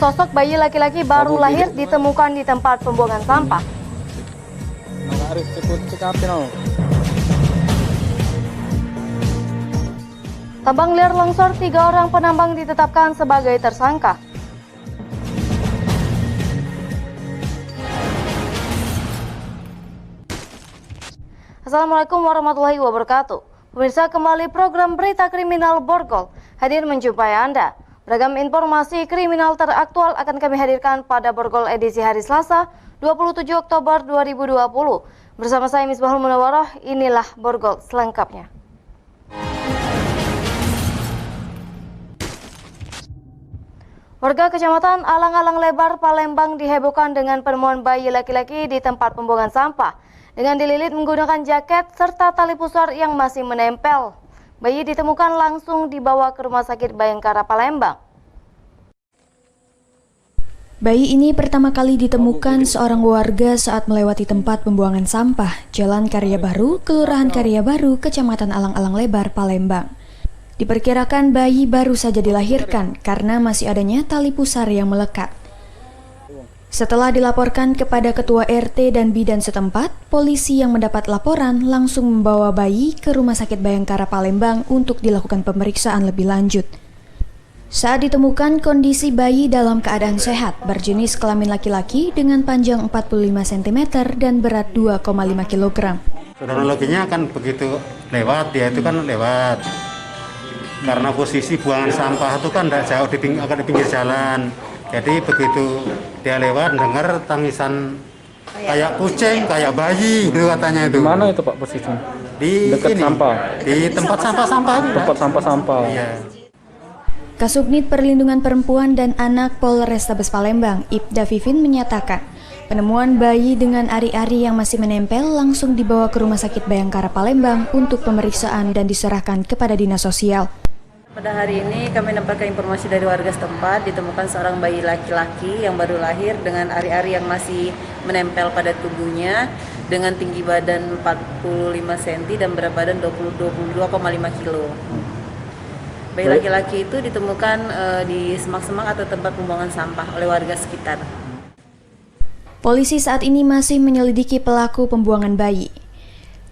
Sesosok bayi laki-laki baru lahir ditemukan di tempat pembuangan sampah. Tambang liar longsor, 3 orang penambang ditetapkan sebagai tersangka. Assalamualaikum warahmatullahi wabarakatuh. Pemirsa, kembali program Berita Kriminal Borgol hadir menjumpai Anda. Beragam informasi kriminal teraktual akan kami hadirkan pada Borgol edisi hari Selasa, 27 Oktober 2020. Bersama saya Misbahul Munawaroh, inilah Borgol selengkapnya. Warga Kecamatan Alang-Alang Lebar, Palembang dihebohkan dengan penemuan bayi laki-laki di tempat pembuangan sampah dengan dililit menggunakan jaket serta tali pusar yang masih menempel. Bayi ditemukan langsung dibawa ke Rumah Sakit Bayangkara Palembang. Bayi ini pertama kali ditemukan seorang warga saat melewati tempat pembuangan sampah Jalan Karya Baru, Kelurahan Karya Baru, Kecamatan Alang-Alang Lebar, Palembang. Diperkirakan bayi baru saja dilahirkan karena masih adanya tali pusar yang melekat. Setelah dilaporkan kepada Ketua RT dan bidan setempat, polisi yang mendapat laporan langsung membawa bayi ke Rumah Sakit Bayangkara Palembang untuk dilakukan pemeriksaan lebih lanjut. Saat ditemukan, kondisi bayi dalam keadaan sehat, berjenis kelamin laki-laki dengan panjang 45 cm dan berat 2,5 kg. Kronologinya kan begitu lewat, dia itu kan lewat. Karena posisi buangan sampah itu kan tidak jauh agak di pinggir jalan. Jadi begitu dia lewat dengar tangisan kayak kucing, kayak bayi itu katanya itu. Di mana itu Pak posisinya? Di dekat ini, sampah. Di tempat sampah-sampah. Tempat sampah-sampah. Iya. Kasubnit Perlindungan Perempuan dan Anak Polrestabes Palembang, Ibda Vivin menyatakan, penemuan bayi dengan ari-ari yang masih menempel langsung dibawa ke Rumah Sakit Bayangkara Palembang untuk pemeriksaan dan diserahkan kepada Dinas Sosial. Pada hari ini kami mendapatkan informasi dari warga setempat ditemukan seorang bayi laki-laki yang baru lahir dengan ari-ari yang masih menempel pada tubuhnya dengan tinggi badan 45 cm dan berat badan 22,5 kg. Bayi laki-laki itu ditemukan di semak-semak atau tempat pembuangan sampah oleh warga sekitar. Polisi saat ini masih menyelidiki pelaku pembuangan bayi.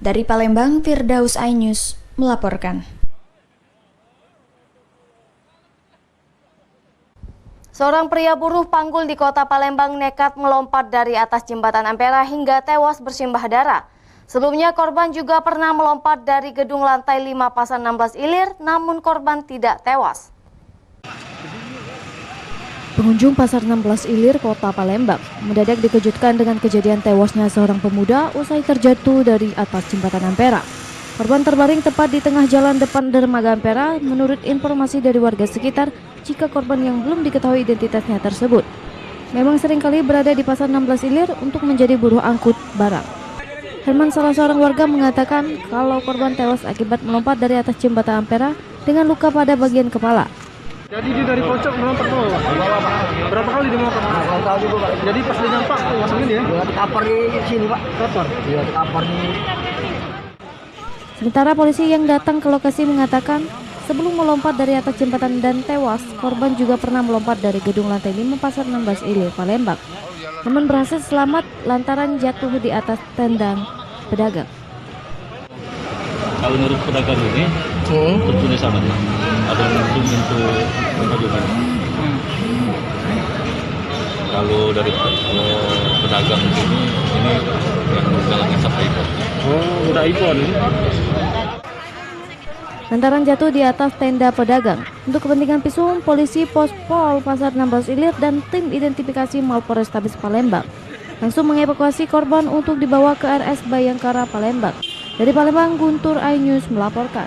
Dari Palembang, Firdaus Ainus melaporkan. Seorang pria buruh panggul di kota Palembang nekat melompat dari atas jembatan Ampera hingga tewas bersimbah darah. Sebelumnya korban juga pernah melompat dari gedung lantai 5 Pasar 16 Ilir, namun korban tidak tewas. Pengunjung Pasar 16 Ilir, Kota Palembang, mendadak dikejutkan dengan kejadian tewasnya seorang pemuda usai terjatuh dari atas jembatan Ampera. Korban terbaring tepat di tengah jalan depan dermaga Ampera. Menurut informasi dari warga sekitar, jika korban yang belum diketahui identitasnya tersebut memang seringkali berada di Pasar 16 Ilir untuk menjadi buruh angkut barang. Herman, salah seorang warga, mengatakan kalau korban tewas akibat melompat dari atas jembatan Ampera dengan luka pada bagian kepala. Jadi dia dari pojok melompat tuh. Berapa kali dia melompat? Jadi pas dia nyampak langsung ini ya? Dia kapar di sini Pak. Kapar? Iya, kapar di. Sementara polisi yang datang ke lokasi mengatakan sebelum melompat dari atas jembatan dan tewas, korban juga pernah melompat dari gedung lantai 5 Pasar 16 Ilir, Palembang. Namun berhasil selamat lantaran jatuh di atas tenda pedagang. Kalau menurut pedagang ini, tentunya sama dia. Ada pintu juga. Kalau dari pedagang ini yang galangnya sampai iPhone. Oh, udah iPhone. Lantaran jatuh di atas tenda pedagang. Untuk kepentingan visum, polisi Pospol Pasar 16 Ilir dan tim identifikasi Polrestabes Palembang langsung mengevakuasi korban untuk dibawa ke RS Bayangkara Palembang. Dari Palembang, Guntur Ainus melaporkan.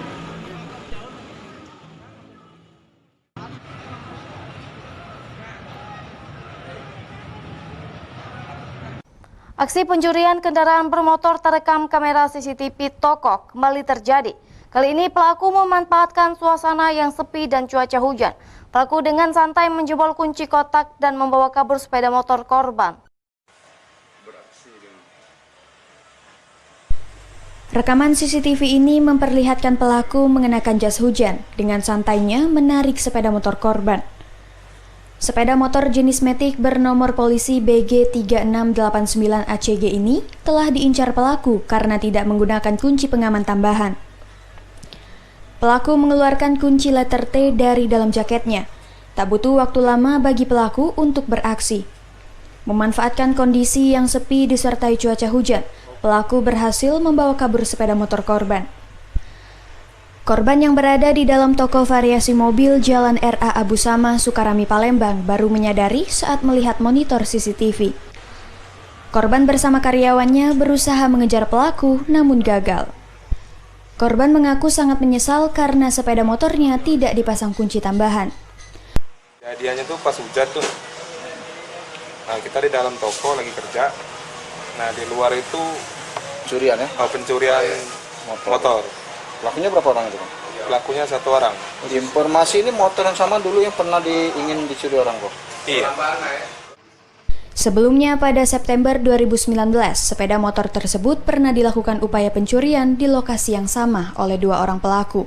Aksi pencurian kendaraan bermotor terekam kamera CCTV toko kembali terjadi. Kali ini pelaku memanfaatkan suasana yang sepi dan cuaca hujan. Pelaku dengan santai menjebol kunci kotak dan membawa kabur sepeda motor korban. Rekaman CCTV ini memperlihatkan pelaku mengenakan jas hujan dengan santainya menarik sepeda motor korban. Sepeda motor jenis Matic bernomor polisi BG 3689 ACG ini telah diincar pelaku karena tidak menggunakan kunci pengaman tambahan. Pelaku mengeluarkan kunci letter T dari dalam jaketnya. Tak butuh waktu lama bagi pelaku untuk beraksi. Memanfaatkan kondisi yang sepi disertai cuaca hujan, pelaku berhasil membawa kabur sepeda motor korban. Korban yang berada di dalam toko variasi mobil Jalan RA Abu Sama, Sukarami, Palembang baru menyadari saat melihat monitor CCTV. Korban bersama karyawannya berusaha mengejar pelaku namun gagal. Korban mengaku sangat menyesal karena sepeda motornya tidak dipasang kunci tambahan. Kejadiannya tuh pas hujan tuh. Nah, kita di dalam toko lagi kerja. Nah, di luar itu Pencurian ya? Pencurian motor. Pelakunya berapa orang itu? Pelakunya 1 orang. Informasi ini motor yang sama dulu yang pernah ingin dicuri orang kok? Iya. Sebelumnya pada September 2019, sepeda motor tersebut pernah dilakukan upaya pencurian di lokasi yang sama oleh 2 orang pelaku.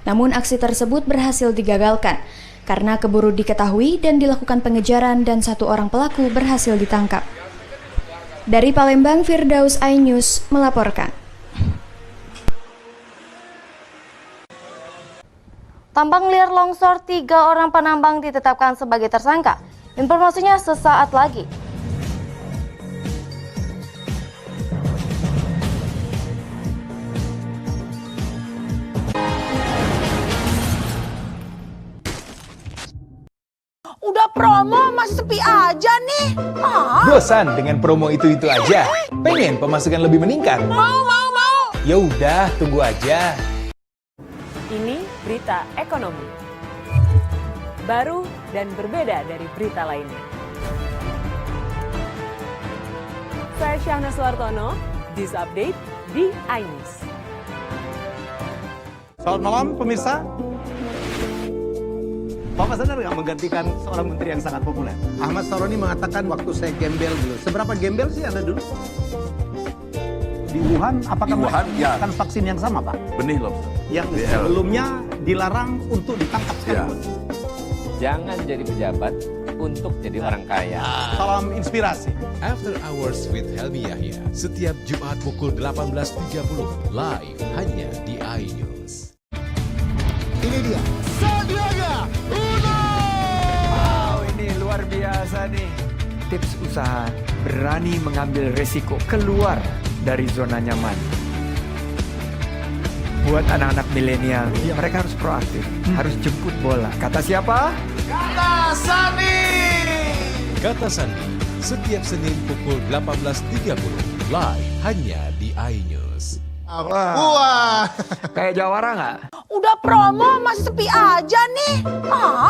Namun aksi tersebut berhasil digagalkan karena keburu diketahui dan dilakukan pengejaran dan 1 orang pelaku berhasil ditangkap. Dari Palembang, Firdaus iNews melaporkan. Tambang liar longsor, 3 orang penambang ditetapkan sebagai tersangka. Informasinya sesaat lagi. Udah promo masih sepi aja nih. Bosan dengan promo itu-itu aja? Pengen pemasukan lebih meningkat? Mau. Ya udah, tunggu aja. Ini berita ekonomi. Baru dan berbeda dari berita lainnya. Saya Syahna Suartono, This Update di iNews. Selamat malam pemirsa. Bapak sadar nggak menggantikan seorang menteri yang sangat populer? Ahmad Saroni mengatakan waktu saya gembel dulu. Seberapa gembel sih Anda dulu? Di Wuhan, apakah melakukan vaksin yang sama, Pak? Benih lobster. Yang sebelumnya dilarang untuk ditangkap sekalipun. Jangan jadi pejabat untuk jadi orang kaya. Salam inspirasi. After Hours with Helmi Yahya, setiap Jumat pukul 18.30, live hanya di iNews. Ini dia, Sandiaga Uno! Wow, ini luar biasa nih. Tips usaha, berani mengambil resiko, keluar dari zona nyaman. Buat anak-anak milenial, mereka harus proaktif, harus jemput bola. Kata siapa? Kata Sandi! Kata Sandi, setiap Senin pukul 18.30, live hanya di iNews. Wah. Kayak Jawara nggak? Udah promo masih sepi aja nih.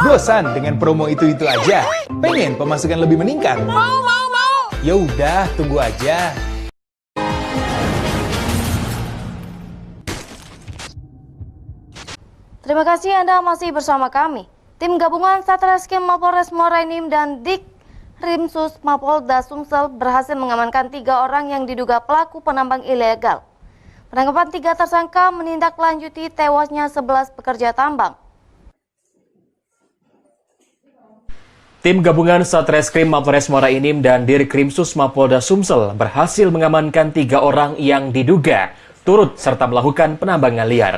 Bosan dengan promo itu-itu aja? Pengen pemasukan lebih meningkat? Mau. Ya udah, tunggu aja. Terima kasih Anda masih bersama kami. Tim gabungan Satreskrim Mapolres Muara Enim dan Dikrimsus Mapolda Sumsel berhasil mengamankan 3 orang yang diduga pelaku penambang ilegal. Penangkapan 3 tersangka menindaklanjuti tewasnya 11 pekerja tambang. Tim gabungan Satreskrim Mapolres Muara Enim dan Dirkrimsus Mapolda Sumsel berhasil mengamankan 3 orang yang diduga turut serta melakukan penambangan liar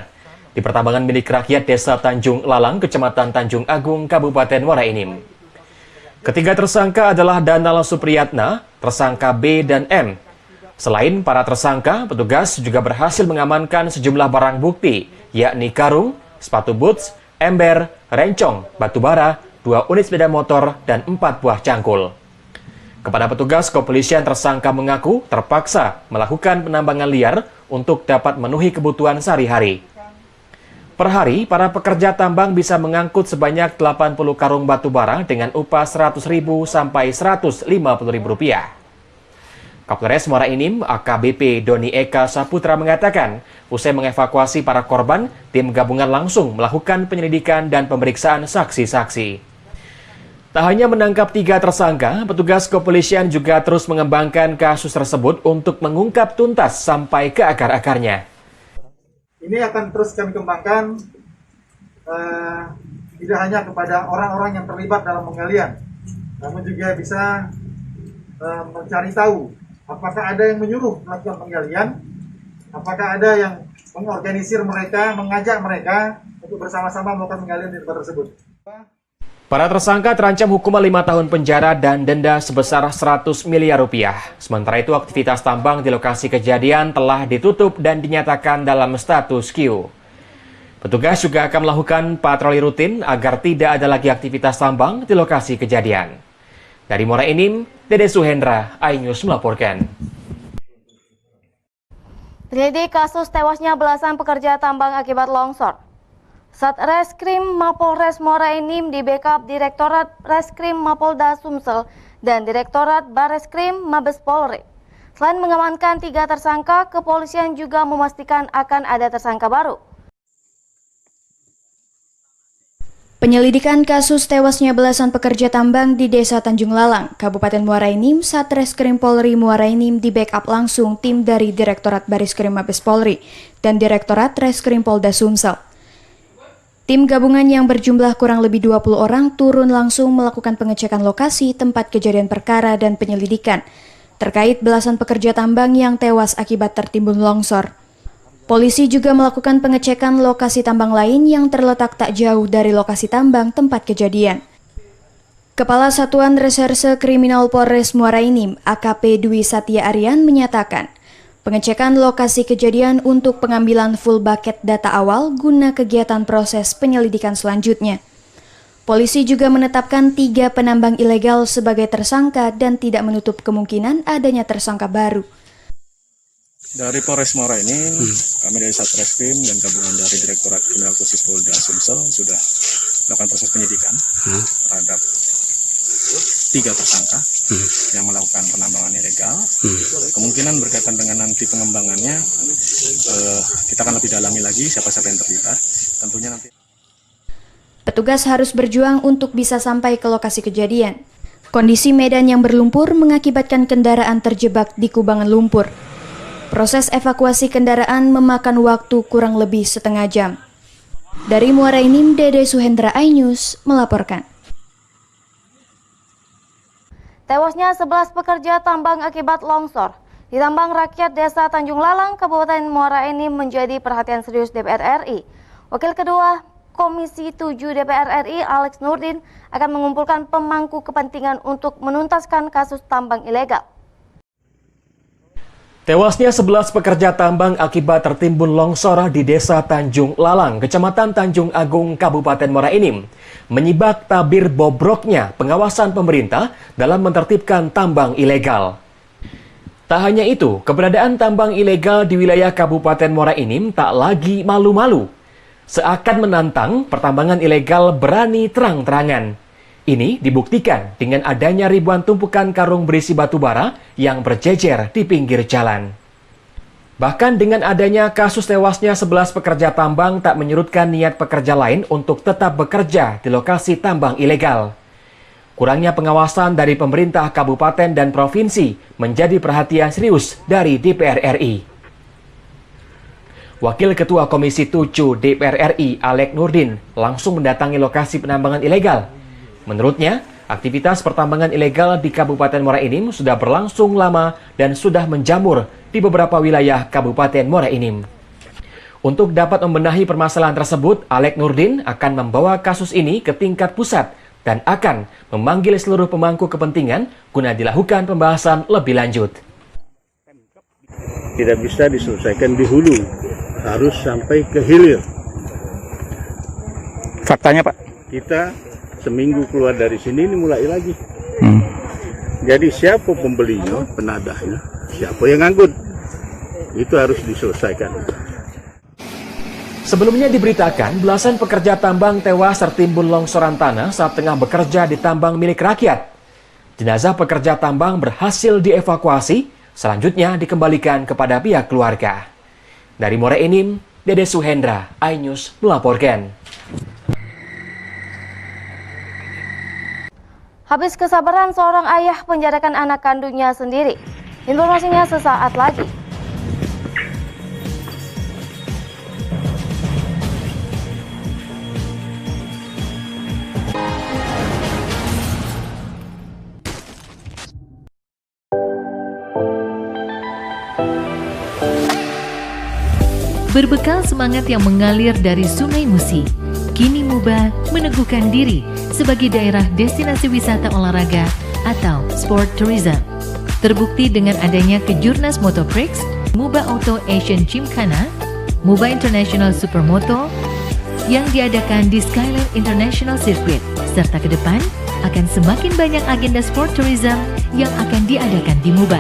di pertambangan milik rakyat Desa Tanjung Lalang, Kecamatan Tanjung Agung, Kabupaten Muara Enim. Ketiga tersangka adalah Danal Supriyatna, tersangka B dan M. Selain para tersangka, petugas juga berhasil mengamankan sejumlah barang bukti, yakni karung, sepatu boots, ember, rencong, batu bara, 2 unit sepeda motor, dan 4 buah cangkul. Kepada petugas kepolisian, tersangka mengaku terpaksa melakukan penambangan liar untuk dapat memenuhi kebutuhan sehari-hari. Per hari, para pekerja tambang bisa mengangkut sebanyak 80 karung batu bara dengan upah Rp100.000 sampai Rp150.000. Kapolres Muara Enim AKBP Doni Eka Saputra mengatakan, usai mengevakuasi para korban, tim gabungan langsung melakukan penyelidikan dan pemeriksaan saksi-saksi. Tak hanya menangkap 3 tersangka, petugas kepolisian juga terus mengembangkan kasus tersebut untuk mengungkap tuntas sampai ke akar-akarnya. Ini akan terus kami kembangkan tidak hanya kepada orang-orang yang terlibat dalam penggalian, namun juga bisa mencari tahu apakah ada yang menyuruh melakukan penggalian, apakah ada yang mengorganisir mereka, mengajak mereka untuk bersama-sama melakukan penggalian di tempat tersebut. Para tersangka terancam hukuman 5 tahun penjara dan denda sebesar 100 miliar rupiah. Sementara itu aktivitas tambang di lokasi kejadian telah ditutup dan dinyatakan dalam status quo. Petugas juga akan melakukan patroli rutin agar tidak ada lagi aktivitas tambang di lokasi kejadian. Dari Muara Enim, Dede Suhendra, iNews melaporkan. Penyelidik kasus tewasnya belasan pekerja tambang akibat longsor. Satreskrim Mapolres Muara Enim di backup Direktorat Reskrim Mapolda Sumsel dan Direktorat Bareskrim Mabes Polri. Selain mengamankan 3 tersangka, kepolisian juga memastikan akan ada tersangka baru. Penyelidikan kasus tewasnya belasan pekerja tambang di Desa Tanjung Lalang, Kabupaten Muara Enim, Satreskrim Polri Muara Enim di backup langsung tim dari Direktorat Bareskrim Mabes Polri dan Direktorat Reskrim Polda Sumsel. Tim gabungan yang berjumlah kurang lebih 20 orang turun langsung melakukan pengecekan lokasi tempat kejadian perkara dan penyelidikan terkait belasan pekerja tambang yang tewas akibat tertimbun longsor. Polisi juga melakukan pengecekan lokasi tambang lain yang terletak tak jauh dari lokasi tambang tempat kejadian. Kepala Satuan Reserse Kriminal Polres Muara Enim, AKP Dwi Satya Aryan menyatakan, pengecekan lokasi kejadian untuk pengambilan full bucket data awal guna kegiatan proses penyelidikan selanjutnya. Polisi juga menetapkan 3 penambang ilegal sebagai tersangka dan tidak menutup kemungkinan adanya tersangka baru. Dari Polres Muara Enim, kami dari Satreskrim dan gabungan dari Direktorat Kriminal Khusus Polda Sumsel sudah melakukan proses penyidikan terhadap 3 tersangka yang melakukan penambangan ilegal. Kemungkinan berkaitan dengan nanti pengembangannya, kita akan lebih dalami lagi siapa-siapa yang terlibat. Tentunya nanti. Petugas harus berjuang untuk bisa sampai ke lokasi kejadian. Kondisi medan yang berlumpur mengakibatkan kendaraan terjebak di kubangan lumpur. Proses evakuasi kendaraan memakan waktu kurang lebih setengah jam. Dari Muara Enim, Dede Suhendra, iNews melaporkan. Tewasnya 11 pekerja tambang akibat longsor di tambang rakyat Desa Tanjung Lalang, Kabupaten Muara Enim menjadi perhatian serius DPR RI. Wakil Ketua Komisi 7 DPR RI, Alex Nurdin, akan mengumpulkan pemangku kepentingan untuk menuntaskan kasus tambang ilegal. Tewasnya 11 pekerja tambang akibat tertimbun longsor di Desa Tanjung Lalang, Kecamatan Tanjung Agung, Kabupaten Muara Enim, menyibak tabir bobroknya pengawasan pemerintah dalam menertibkan tambang ilegal. Tak hanya itu, keberadaan tambang ilegal di wilayah Kabupaten Muara Enim tak lagi malu-malu. Seakan menantang, pertambangan ilegal berani terang-terangan. Ini dibuktikan dengan adanya ribuan tumpukan karung berisi batu bara yang berjejer di pinggir jalan. Bahkan dengan adanya kasus tewasnya 11 pekerja tambang tak menyurutkan niat pekerja lain untuk tetap bekerja di lokasi tambang ilegal. Kurangnya pengawasan dari pemerintah kabupaten dan provinsi menjadi perhatian serius dari DPR RI. Wakil Ketua Komisi 7 DPR RI, Alex Nurdin, langsung mendatangi lokasi penambangan ilegal. Menurutnya, aktivitas pertambangan ilegal di Kabupaten Muara Enim sudah berlangsung lama dan sudah menjamur di beberapa wilayah Kabupaten Muara Enim. Untuk dapat membenahi permasalahan tersebut, Alex Nurdin akan membawa kasus ini ke tingkat pusat dan akan memanggil seluruh pemangku kepentingan guna dilakukan pembahasan lebih lanjut. Tidak bisa diselesaikan di hulu, harus sampai ke hilir. Faktanya, Pak? Kita seminggu keluar dari sini ini mulai lagi. Jadi siapa pembelinya, penadahnya, siapa yang ngangkut, itu harus diselesaikan. Sebelumnya diberitakan belasan pekerja tambang tewas tertimbun longsoran tanah saat tengah bekerja di tambang milik rakyat. Jenazah pekerja tambang berhasil dievakuasi, selanjutnya dikembalikan kepada pihak keluarga. Dari Muara Enim, Dede Suhendra, iNews melaporkan. Habis kesabaran seorang ayah penjarakan anak kandungnya sendiri. Informasinya sesaat lagi. Berbekal semangat yang mengalir dari Sungai Musi, kini Muba meneguhkan diri sebagai daerah destinasi wisata olahraga atau sport tourism. Terbukti dengan adanya Kejurnas Motoprix, Muba Auto Asian Gymkhana, Muba International Supermoto yang diadakan di Skyline International Circuit, serta ke depan akan semakin banyak agenda sport tourism yang akan diadakan di Muba.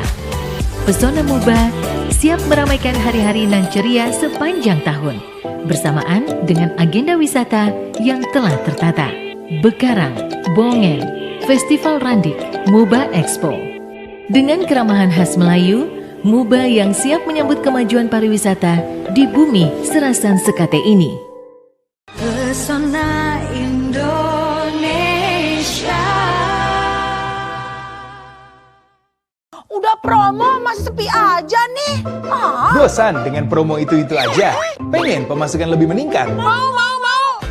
Pesona Muba siap meramaikan hari-hari nan ceria sepanjang tahun, bersamaan dengan agenda wisata yang telah tertata. Bekarang, Bongen, Festival Randik, Muba Expo. Dengan keramahan khas Melayu, Muba yang siap menyambut kemajuan pariwisata di bumi Serasan Sekate ini. Pesona Indonesia. Udah promo masih sepi aja nih. Bosan dengan promo itu-itu aja? Pengen pemasukan lebih meningkat? Mau.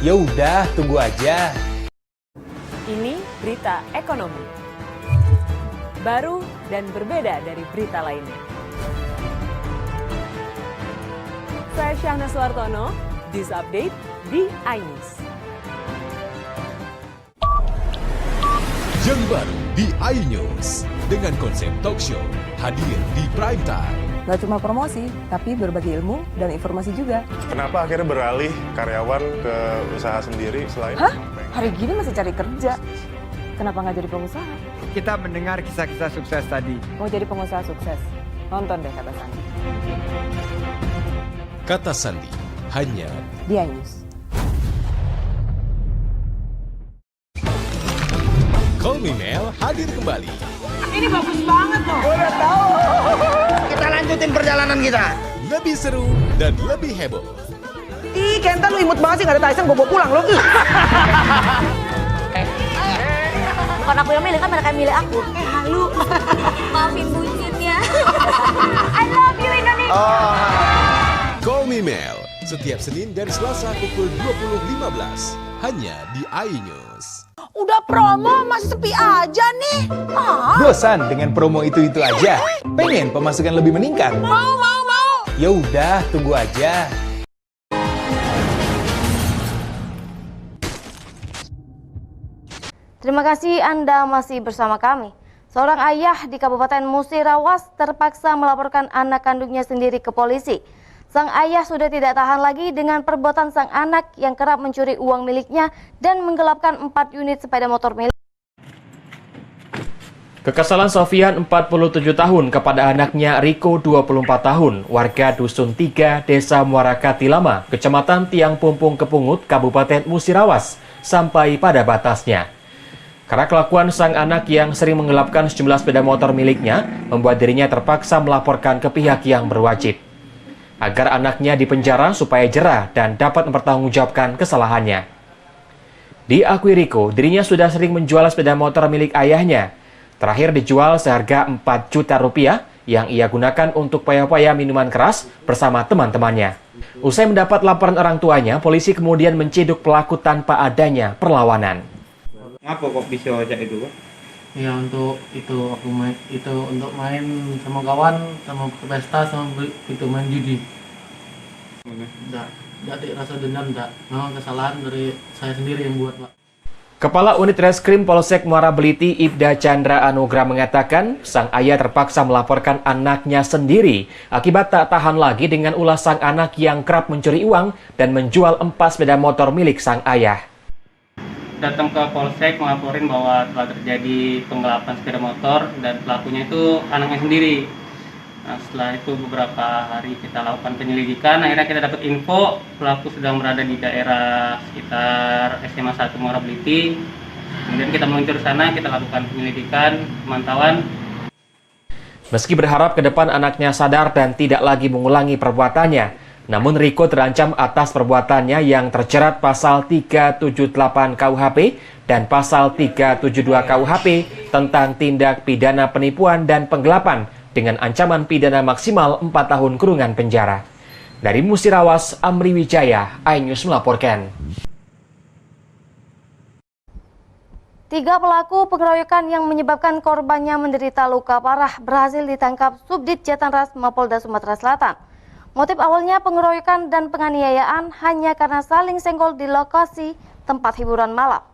Ya udah, tunggu aja. Ini berita ekonomi. Baru dan berbeda dari berita lainnya. Saya Syahna Suartono, This Update di iNews. Yang baru di iNews dengan konsep talk show hadir di prime time. Gak cuma promosi, tapi berbagi ilmu dan informasi juga. Kenapa akhirnya beralih karyawan ke usaha sendiri selain? Hah? Hari gini masih cari kerja. Kenapa nggak jadi pengusaha? Kita mendengar kisah-kisah sukses tadi. Mau jadi pengusaha sukses? Nonton deh Kata Sandi. Kata Sandi hanya di iNews. Call Me Mel hadir kembali. Ini bagus banget loh. Udah tahu. Kita lanjutin perjalanan kita. Lebih seru dan lebih heboh. Ih, Kenta lu imut banget sih, gak ada Tyson, gue bawa pulang lo. Bukan aku yang milih, kan mereka yang milih aku. Halu. Maafin bucin ya. I love you Indonesia. Call Me Mel setiap Senin dan Selasa pukul 20.15 hanya di iNews. Udah promo masih sepi aja nih. Bosan dengan promo itu-itu aja? Pengen pemasukan lebih meningkat? Mau. Ya udah, tunggu aja. Terima kasih Anda masih bersama kami. Seorang ayah di Kabupaten Musirawas terpaksa melaporkan anak kandungnya sendiri ke polisi. Sang ayah sudah tidak tahan lagi dengan perbuatan sang anak yang kerap mencuri uang miliknya dan menggelapkan 4 unit sepeda motor milik. Kekesalan Sofian 47 tahun kepada anaknya Riko 24 tahun, warga Dusun 3, Desa Muarakati Lama, Kecamatan Tiang Pumpung Kepungut, Kabupaten Musirawas, sampai pada batasnya. Karena kelakuan sang anak yang sering menggelapkan sejumlah sepeda motor miliknya, membuat dirinya terpaksa melaporkan ke pihak yang berwajib. Agar anaknya dipenjara supaya jera dan dapat mempertanggungjawabkan kesalahannya. Diakui Riko, dirinya sudah sering menjual sepeda motor milik ayahnya. Terakhir dijual seharga 4 juta rupiah yang ia gunakan untuk paya-paya minuman keras bersama teman-temannya. Usai mendapat laporan orang tuanya, polisi kemudian menciduk pelaku tanpa adanya perlawanan. Ngapa kok bisa aja itu, Pak? Ya untuk itu aku main itu untuk main sama kawan, sama ke pesta, sama itu main judi. Enggak rasa dendam, enggak. Memang kesalahan dari saya sendiri yang buat, Pak. Kepala Unit Reskrim Polsek Muara Beliti, Ibda Chandra Anugrah mengatakan, sang ayah terpaksa melaporkan anaknya sendiri akibat tak tahan lagi dengan ulah sang anak yang kerap mencuri uang dan menjual 4 sepeda motor milik sang ayah. Datang ke Polsek melaporin bahwa telah terjadi penggelapan sepeda motor dan pelakunya itu anaknya sendiri. Nah, setelah itu beberapa hari kita lakukan penyelidikan, akhirnya kita dapat info pelaku sedang berada di daerah sekitar SMA 1 Muara Beliti. Kemudian kita meluncur sana, kita lakukan penyelidikan, pemantauan. Meski berharap ke depan anaknya sadar dan tidak lagi mengulangi perbuatannya, namun Riko terancam atas perbuatannya yang terjerat pasal 378 KUHP dan pasal 372 KUHP tentang tindak pidana penipuan dan penggelapan dengan ancaman pidana maksimal 4 tahun kurungan penjara. Dari Musirawas, Amri Wijaya, iNews melaporkan. 3 pelaku pengeroyokan yang menyebabkan korbannya menderita luka parah berhasil ditangkap Subdit Jatanras Mapolda Sumatera Selatan. Motif awalnya pengeroyokan dan penganiayaan hanya karena saling senggol di lokasi tempat hiburan malam.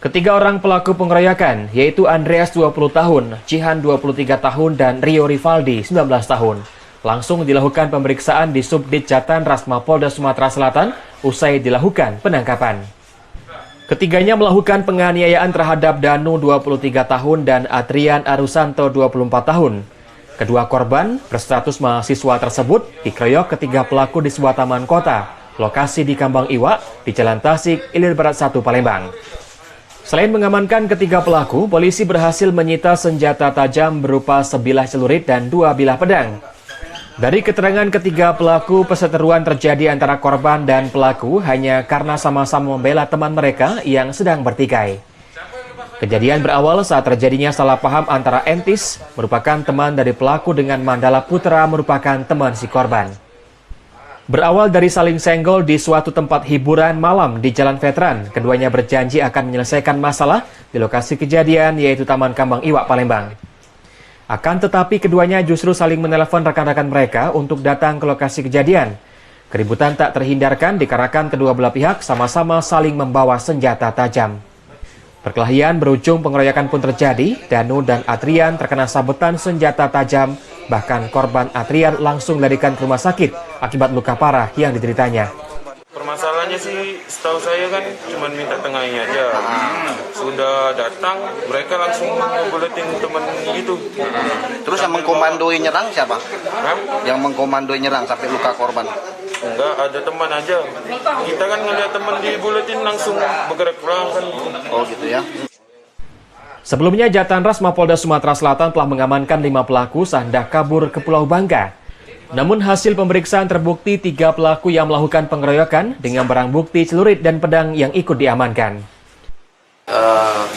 Ketiga orang pelaku pengeroyokan, yaitu Andreas 20 tahun, Cihan 23 tahun, dan Rio Rivaldi 19 tahun, langsung dilakukan pemeriksaan di Subdit Jatanras Mapolda Sumatera Selatan usai dilakukan penangkapan. Ketiganya melakukan penganiayaan terhadap Danu 23 tahun dan Adrian Arusanto 24 tahun. Kedua korban berstatus mahasiswa tersebut dikeroyok ketiga pelaku di sebuah taman kota, lokasi di Kambang Iwak, di Jalan Tasik, Ilir Barat 1, Palembang. Selain mengamankan ketiga pelaku, polisi berhasil menyita senjata tajam berupa sebilah celurit dan 2 bilah pedang. Dari keterangan ketiga pelaku, perseteruan terjadi antara korban dan pelaku hanya karena sama-sama membela teman mereka yang sedang bertikai. Kejadian berawal saat terjadinya salah paham antara Entis, merupakan teman dari pelaku, dengan Mandala Putra, merupakan teman si korban. Berawal dari saling senggol di suatu tempat hiburan malam di Jalan Veteran, keduanya berjanji akan menyelesaikan masalah di lokasi kejadian, yaitu Taman Kambang Iwak, Palembang. Akan tetapi keduanya justru saling menelepon rekan-rekan mereka untuk datang ke lokasi kejadian. Keributan tak terhindarkan dikarenakan kedua belah pihak sama-sama saling membawa senjata tajam. Perkelahian berujung pengeroyokan pun terjadi. Danu dan Adrian terkena sabetan senjata tajam, bahkan korban Adrian langsung dilarikan ke rumah sakit akibat luka parah yang dideritanya. Permasalahannya sih setahu saya kan cuma minta tengahnya aja. Sudah datang, mereka langsung buletin teman gitu. Terus yang mengkomandoi nyerang siapa? Yang mengkomandoi nyerang sampai luka korban? Enggak, ada teman aja. Kita kan ngeliat teman di buletin langsung bergerak pulang kan. Oh gitu ya. Sebelumnya, Jatanras Mapolda Sumatera Selatan telah mengamankan 5 pelaku hendak kabur ke Pulau Bangka. Namun hasil pemeriksaan terbukti 3 pelaku yang melakukan pengeroyokan dengan barang bukti celurit dan pedang yang ikut diamankan.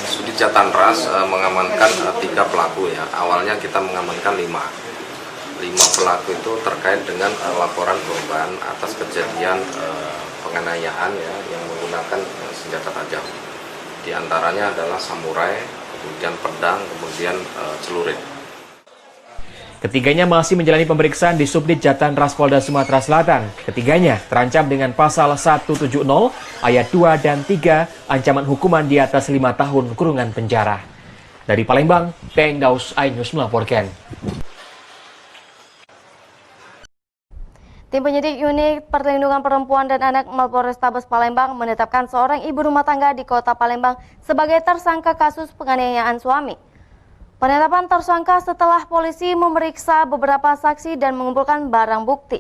Subdit Jatanras mengamankan 3 pelaku ya. Awalnya kita mengamankan 5 pelaku itu terkait dengan laporan korban atas kejadian penganiayaan ya yang menggunakan senjata tajam. Di antaranya adalah samurai, kemudian pedang, kemudian celurit. Ketiganya masih menjalani pemeriksaan di Subdit Jatanras Polda Sumatera Selatan. Ketiganya terancam dengan pasal 170 ayat 2 dan 3, ancaman hukuman di atas 5 tahun kurungan penjara. Dari Palembang, Teng Daus iNews melaporkan. Tim penyidik Unit Perlindungan Perempuan dan Anak Mapolrestabes Palembang menetapkan seorang ibu rumah tangga di Kota Palembang sebagai tersangka kasus penganiayaan suami. Penetapan tersangka setelah polisi memeriksa beberapa saksi dan mengumpulkan barang bukti.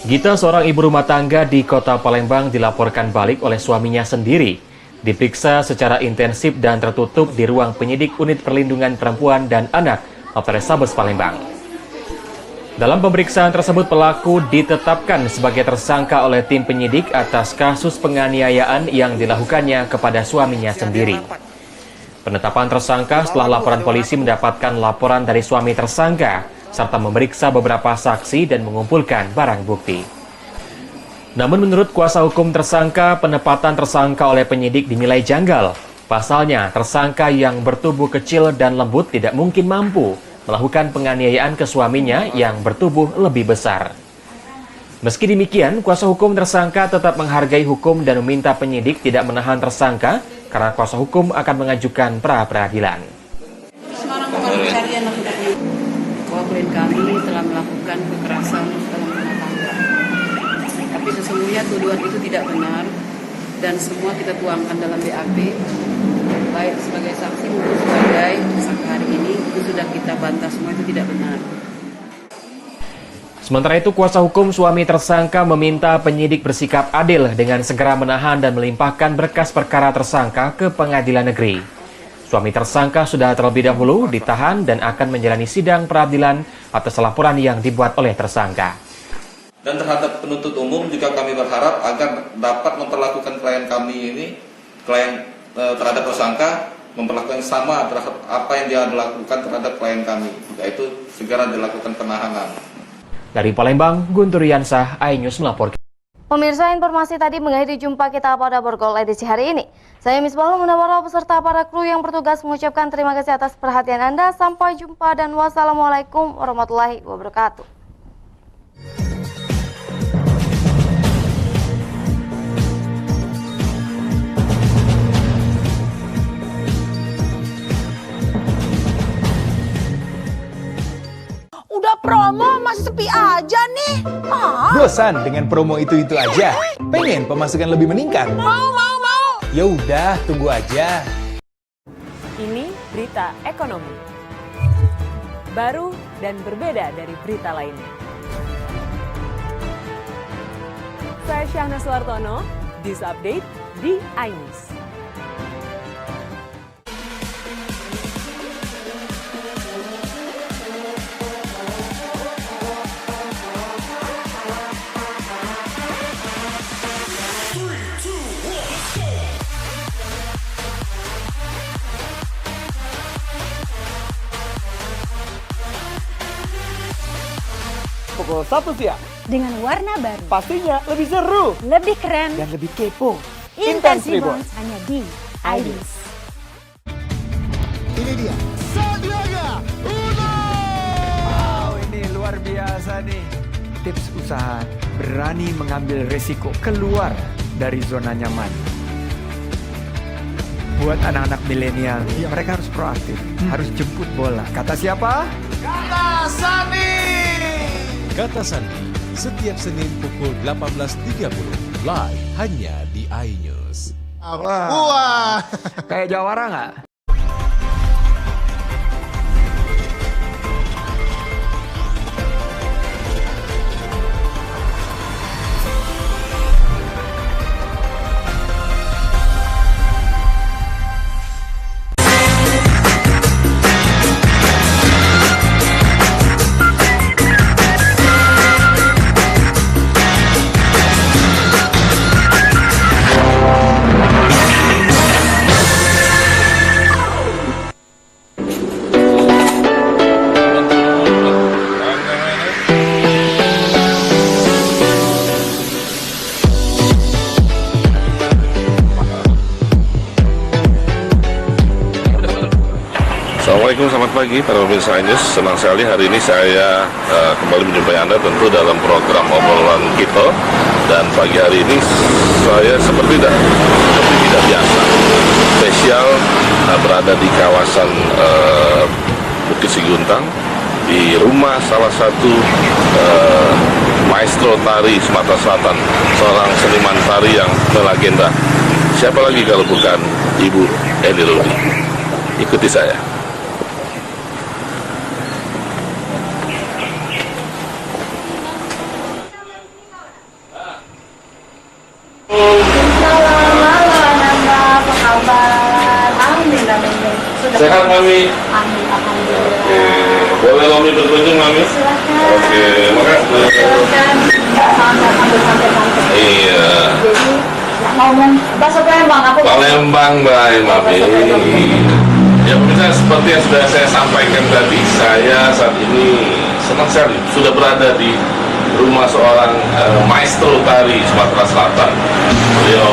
Gita, seorang ibu rumah tangga di Kota Palembang, dilaporkan balik oleh suaminya sendiri. Diperiksa secara intensif dan tertutup di ruang penyidik Unit Perlindungan Perempuan dan Anak Mapolrestabes Palembang. Dalam pemeriksaan tersebut, pelaku ditetapkan sebagai tersangka oleh tim penyidik atas kasus penganiayaan yang dilakukannya kepada suaminya sendiri. Penetapan tersangka setelah laporan polisi mendapatkan laporan dari suami tersangka, serta memeriksa beberapa saksi dan mengumpulkan barang bukti. Namun menurut kuasa hukum tersangka, penempatan tersangka oleh penyidik dinilai janggal. Pasalnya, tersangka yang bertubuh kecil dan lembut tidak mungkin mampu melakukan penganiayaan ke suaminya yang bertubuh lebih besar. Meski demikian, kuasa hukum tersangka tetap menghargai hukum dan meminta penyidik tidak menahan tersangka karena kuasa hukum akan mengajukan pra-peradilan. Bahwa klien kami telah melakukan kekerasan dalam rumah tangga. Tapi sesungguhnya tuduhan itu tidak benar dan semua kita tuangkan dalam BAP. Baik sebagai saksi maupun sebagai tersangka hari ini itu sudah kita bantah, semua itu tidak benar. Sementara itu, kuasa hukum suami tersangka meminta penyidik bersikap adil dengan segera menahan dan melimpahkan berkas perkara tersangka ke pengadilan negeri. Suami tersangka sudah terlebih dahulu ditahan dan akan menjalani sidang peradilan atas laporan yang dibuat oleh tersangka. Dan terhadap penuntut umum juga kami berharap agar dapat memperlakukan klien kami ini, terhadap tersangka, memperlakukan sama terhadap apa yang dia lakukan terhadap klien kami, yaitu segera dilakukan penahanan. Dari Palembang, Guntur Yansah, iNews melaporkan. Pemirsa, informasi tadi mengakhiri jumpa kita pada Borgol edisi hari ini. Saya Misbah Munawwarah beserta para kru yang bertugas mengucapkan terima kasih atas perhatian Anda. Sampai jumpa dan wassalamualaikum warahmatullahi wabarakatuh. Udah promo masih sepi aja nih. Bosan dengan promo itu-itu aja? Pengen pemasukan lebih meningkat? Mau. Ya udah, tunggu aja. Ini berita ekonomi. Baru dan berbeda dari berita lainnya. Saya Syahna Suartono, This Update di iNews. Pukul 1 siang. Dengan warna baru. Pastinya lebih seru. Lebih keren. Dan lebih kepo. Intense Reborn hanya di iNews. Ini dia. Sandiaga Uno. Wow, ini luar biasa nih. Tips usaha berani mengambil resiko keluar dari zona nyaman. Buat anak-anak milenial, mereka harus proaktif, harus jemput bola. Kata siapa? Kata Sandi. Kata Sandi, setiap Senin pukul 18.30, live hanya di iNews. Wah. Kayak jawara nggak? Assalamualaikum, selamat pagi para pemirsa iNews. Senang sekali hari ini saya kembali menjumpai Anda tentu dalam program obrolan kita. Dan pagi hari ini saya seperti tidak biasa, spesial berada di kawasan Bukit Siguntang, di rumah salah satu maestro tari Sumatera Selatan, seorang seniman tari yang melegenda. Siapa lagi kalau bukan Ibu Eni Rudi. Ikuti saya. Sehat, Mami? Oke, boleh Mami berkunjung, Mami? Oke, makasih. Iya. Ngomong bahasa Palembang aku. Palembang, baik, Mami. Ya, pemirsa, seperti yang sudah saya sampaikan tadi, saya saat ini senang sekali sudah berada di rumah seorang maestro tari Sumatera Selatan. Beliau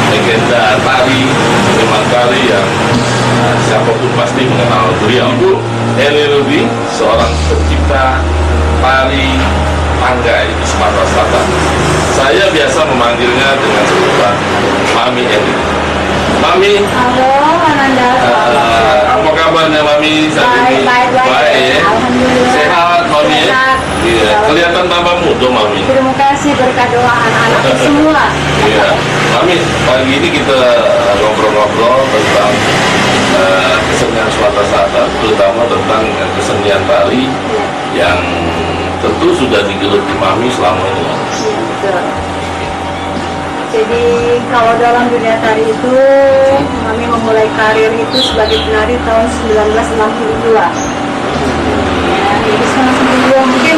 legenda tari, seniman tari yang siapapun pasti mengenal beliau. Ibu Eni Rudi, seorang pencipta tari tanggai di Sumatera Selatan. Saya biasa memanggilnya dengan sebutan Mami Eni. Mami. Halo, Ananda. Apa kabarnya Mami saat ini? Baik. Alhamdulillah. Sehat, Mami. Sehat. Iya. Kelihatan tambah muda, Mami. Terima kasih berkat doa anak-anak semua. Iya. Mami, pagi ini kita ngobrol-ngobrol tentang kesenian Sumatera Selatan, terutama tentang kesenian tari yang tentu sudah digeluti Mami selama ini. Betul. Jadi kalau dalam dunia tari itu, Mami memulai karir itu sebagai penari tahun 1962. Ya, jadi 1962 mungkin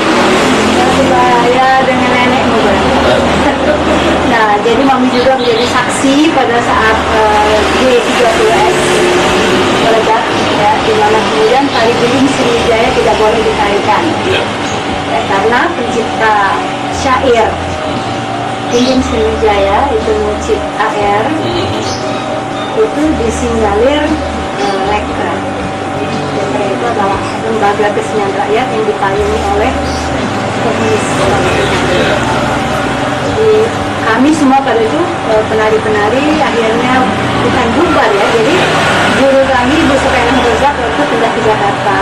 saya dengan nenek muda. Nah, jadi Mami juga menjadi saksi pada saat G30S meledak, ya, di mana kemudian tari Beling Sriwijaya tidak boleh ditarikan. Ya, karena pencipta syair Inding Sriwijaya itu Mucik AR itu disinyalir leker. Leker itu adalah lembaga kesenian rakyat yang dipayungi oleh komunis. Jadi kami semua pada itu penari-penari akhirnya bukan bubar ya, jadi guru kami Ibu Sukainah Rozak itu pindah ke Jakarta.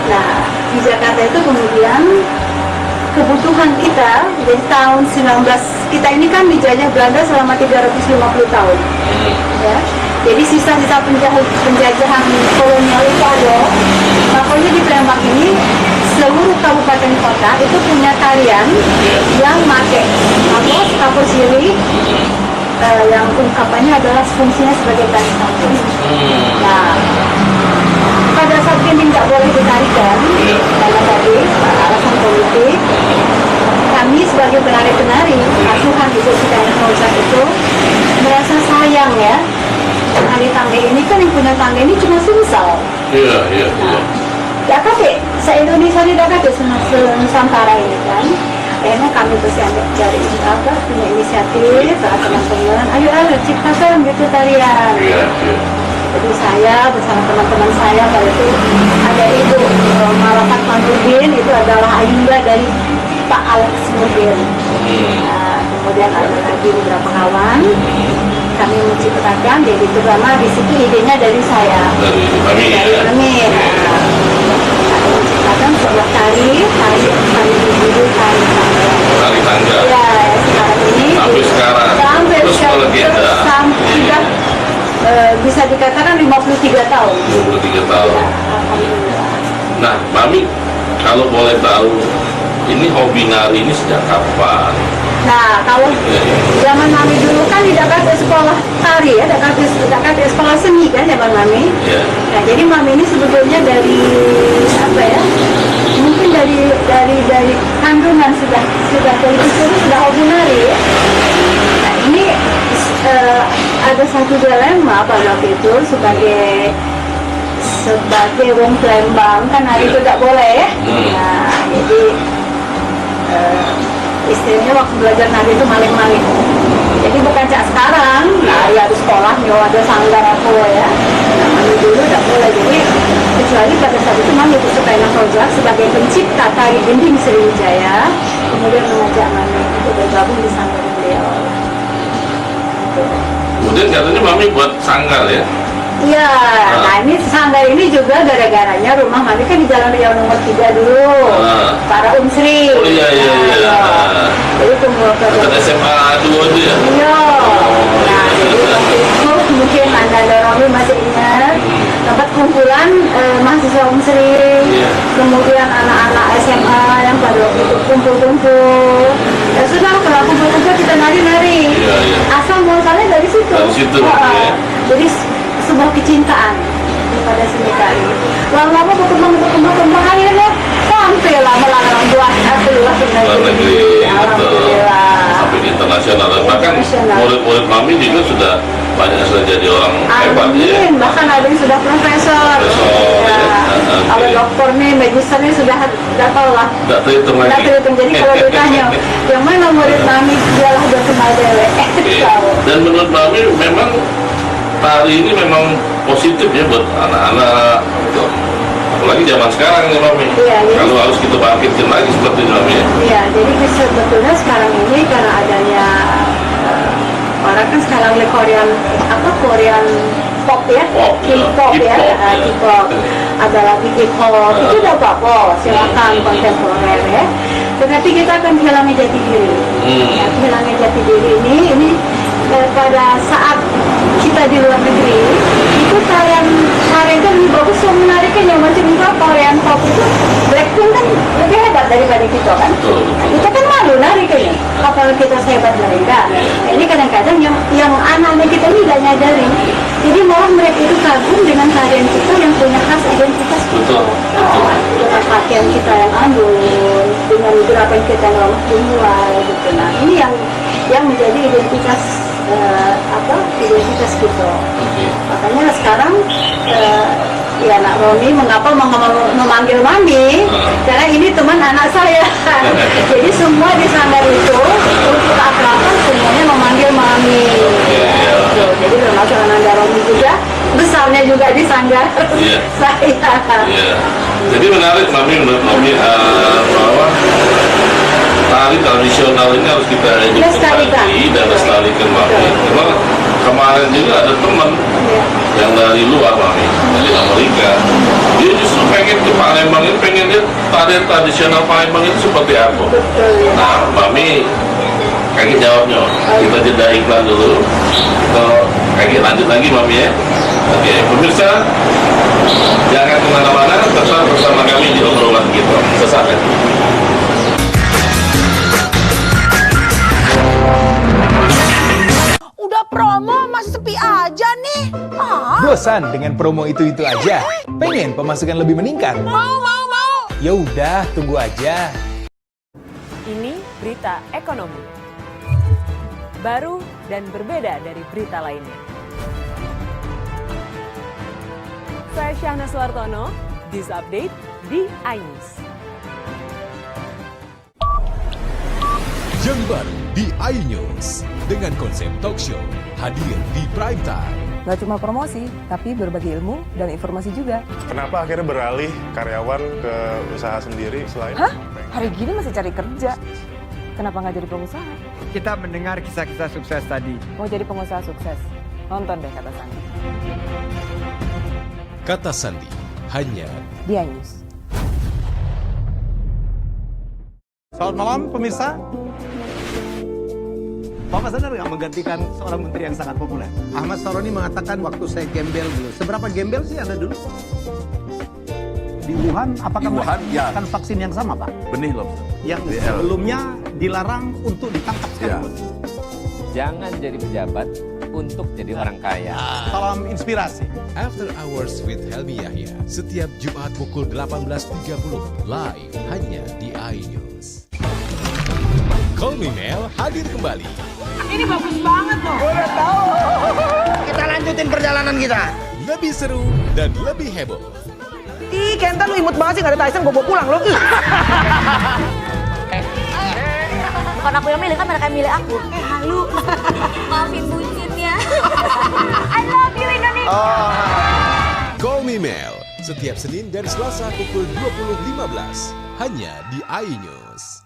Nah di Jakarta itu kemudian kebutuhan kita dari tahun 19 kita ini kan dijajah Belanda selama 350 tahun ya. Jadi sisa-sisa penjajahan kolonial itu ada. Makanya di Palembang ini seluruh kabupaten kota itu punya tarian yang pakai kapur siri yang ungkapannya adalah fungsinya sebagai tari kampung. Nah, pada saat ini tidak boleh ditarikan karena tadi alasan politik, kami sebagai penari-penari asuhan Ibu Sukainah Rozak itu merasa sayang ya. Tari tangge ini kan yang punya tangge ini cuma Sumsel. Iya. Ya kakek, se-Indonesia ini dah kakek Nusantara ini kan. Akhirnya kami bersiap dari punya inisiatif saat teman-teman, ayo ciptakan gitu tarian. Jadi saya bersama teman-teman saya pada itu ada Ibu Malafat Manudin, itu adalah ayunda dari Pak Alex Nurdin. Nah, kemudian ada lagi beberapa kawan. Kami menciptakan, jadi terutama di situ idenya dari saya. Dari kami. Menciptakan sebuah tari berjudul tari tangga. Ya, sekarang ini. Sampai sekarang. Terus legenda. Sudah bisa dikatakan 53 tahun. 53 tahun. Ya, alhamdulillah. Nah, Mami, kalau boleh tahu, ini hobi nari ini sejak kapan? Nah, kalau zaman Mami dulu kan tidak ada sekolah tari ya, tidak ada sekolah seni kan zaman Mami. Yeah. Nah, jadi Mami ini sebetulnya dari apa ya? Mungkin dari kandungan sudah dari kecil sudah hobi nari. Ya. Nah, ini ada satu dilema pada waktu itu sebagai wong Palembang kan nari itu tidak boleh ya. Nah, jadi istilahnya waktu belajar nari itu maling-maling. Jadi bukan cak sekarang, nah ya di sekolah ada sanggar aku ya. Nah, dulu tidak boleh. Jadi kecuali pada saat itu Mami Ibu Sukainah Rozak sebagai pencipta tari Inding Sriwijaya, kemudian mengajak Mami untuk bergabung di sanggar beliau. Kemudian katanya Mami buat sanggar ya? Iya, nah ini sanggar ini juga gara-garanya rumah Mami kan di Jalan Riau nomor 3 dulu, para Unsri. Oh iya. Jadi kemudian SMA 2 itu ya? Iya. Nah, jadi waktu itu mungkin Anda Dorami masih ingat tempat kumpulan mahasiswa Unsri, kemudian anak-anak SMA yang pada waktu itu kumpul-kumpul. Ya sudah, kalau kumpul-kumpul kita nari-nari. Asal muasalnya dari situ. Dari situ. Jadi sebuah kecintaan kepada seni tari. Lama-lama berkembang akhirnya sampailah melarang buat keluar negeri. Alhamdulillah. Sampai internasional. Bahkan murid-murid Mami juga sudah banyak sudah jadi orang hebat ya. Bahkan ada yang sudah profesor. Ada dokter nih, magister nih sudah tidak tahu lah. Tidak terhitung lagi. Jadi kalau ditanya yang mana murid Mami, dialah udah kenal dewek. Dan menurut Mami memang tari ini memang positif ya buat anak-anak, apalagi zaman sekarang ya Mami. Kalau harus kita bangkitkan lagi seperti itu Mami. Iya, jadi sebetulnya sekarang ini karena adanya orang kan sekarang Korean pop ya, K-pop ya, K-pop, ada lagi K-pop, itu udah apa-apa, silakan kontemporer ya. Tetapi kita akan kehilangan jati diri. Kehilangan jati diri ini pada saat kita di luar negeri itu tarian itu lebih bagus yang menariknya macam itu Korean pop itu Blackpink kan lebih hebat daripada kita kan. Kita kan malu nariknya apalagi kita sehebat mereka. Ini kadang-kadang yang anak-anak kita ini tidak nyadari, jadi malah mereka itu kagum dengan tarian kita yang punya khas identitas kita, dengan pakaian kita yang anggun, dengan gerakan kita yang lemah dimulai gitu. Nah ini yang menjadi identitas identitas kita. Makanya sekarang ya nak Romi mengapa memanggil Mami? Karena ini teman anak saya. Jadi semua di sanggar itu untuk akraban semuanya memanggil Mami. Jadi termasuk Ananda Romi juga, besarnya juga di sanggar saya. Jadi menarik Mami, menurut Mami bahwa tari tradisional ini harus kita edukasi dan lestarikan Mami. Karena kemarin juga ada teman yang dari luar Mami, dari Amerika. Dia justru pengen ke Palembang ini, pengen lihat tarian tradisional Palembang itu seperti apa. Nah, Mami kaki jawabnya. Kita jeda iklan dulu. Kita kaki lanjut lagi Mami ya. Oke, pemirsa, jangan kemana-mana, tetap bersama kami di obrolan kita. Sesaat lagi. Udah promo masih sepi aja nih. Bosan dengan promo itu-itu aja? Pengen pemasukan lebih meningkat? Mau. Ya udah, tunggu aja. Ini berita ekonomi. Baru dan berbeda dari berita lainnya. Saya Syahna Suartono, This Update di iNews. Jember di iNews dengan konsep talk show hadir di prime time. Gak cuma promosi, tapi berbagi ilmu dan informasi juga. Kenapa akhirnya beralih karyawan ke usaha sendiri selain? Hah? Hari gini masih cari kerja. Kenapa nggak jadi pengusaha? Kita mendengar kisah-kisah sukses tadi. Mau jadi pengusaha sukses? Nonton deh Kata Sandi. Kata Sandi hanya di iNews. Selamat malam pemirsa. Bapak sadar nggak menggantikan seorang menteri yang sangat populer? Ahmad Saroni mengatakan waktu saya gembel dulu. Seberapa gembel sih Anda dulu? Di Wuhan, apakah menggunakan vaksin yang sama Pak? Benih lobster. Yang sebelumnya dilarang untuk ditangkap sekalipun. Jangan jadi pejabat untuk jadi orang kaya. Salam inspirasi. After Hours with Helmi Yahya setiap Jumat pukul 18.30 live hanya di iNews. Call Me Mel hadir kembali. Ini bagus banget loh. Udah tahu. Kita lanjutin perjalanan kita. Lebih seru dan lebih heboh. Ih, Kenta lu imut banget sih, gak ada Tyson, gue bawa pulang lo. Bukan aku yang milih, kan mereka yang milih aku. Halu. Maafin bucin ya. I love you Indonesia. Call Me Mel setiap Senin dan Selasa pukul 20.15 hanya di iNews.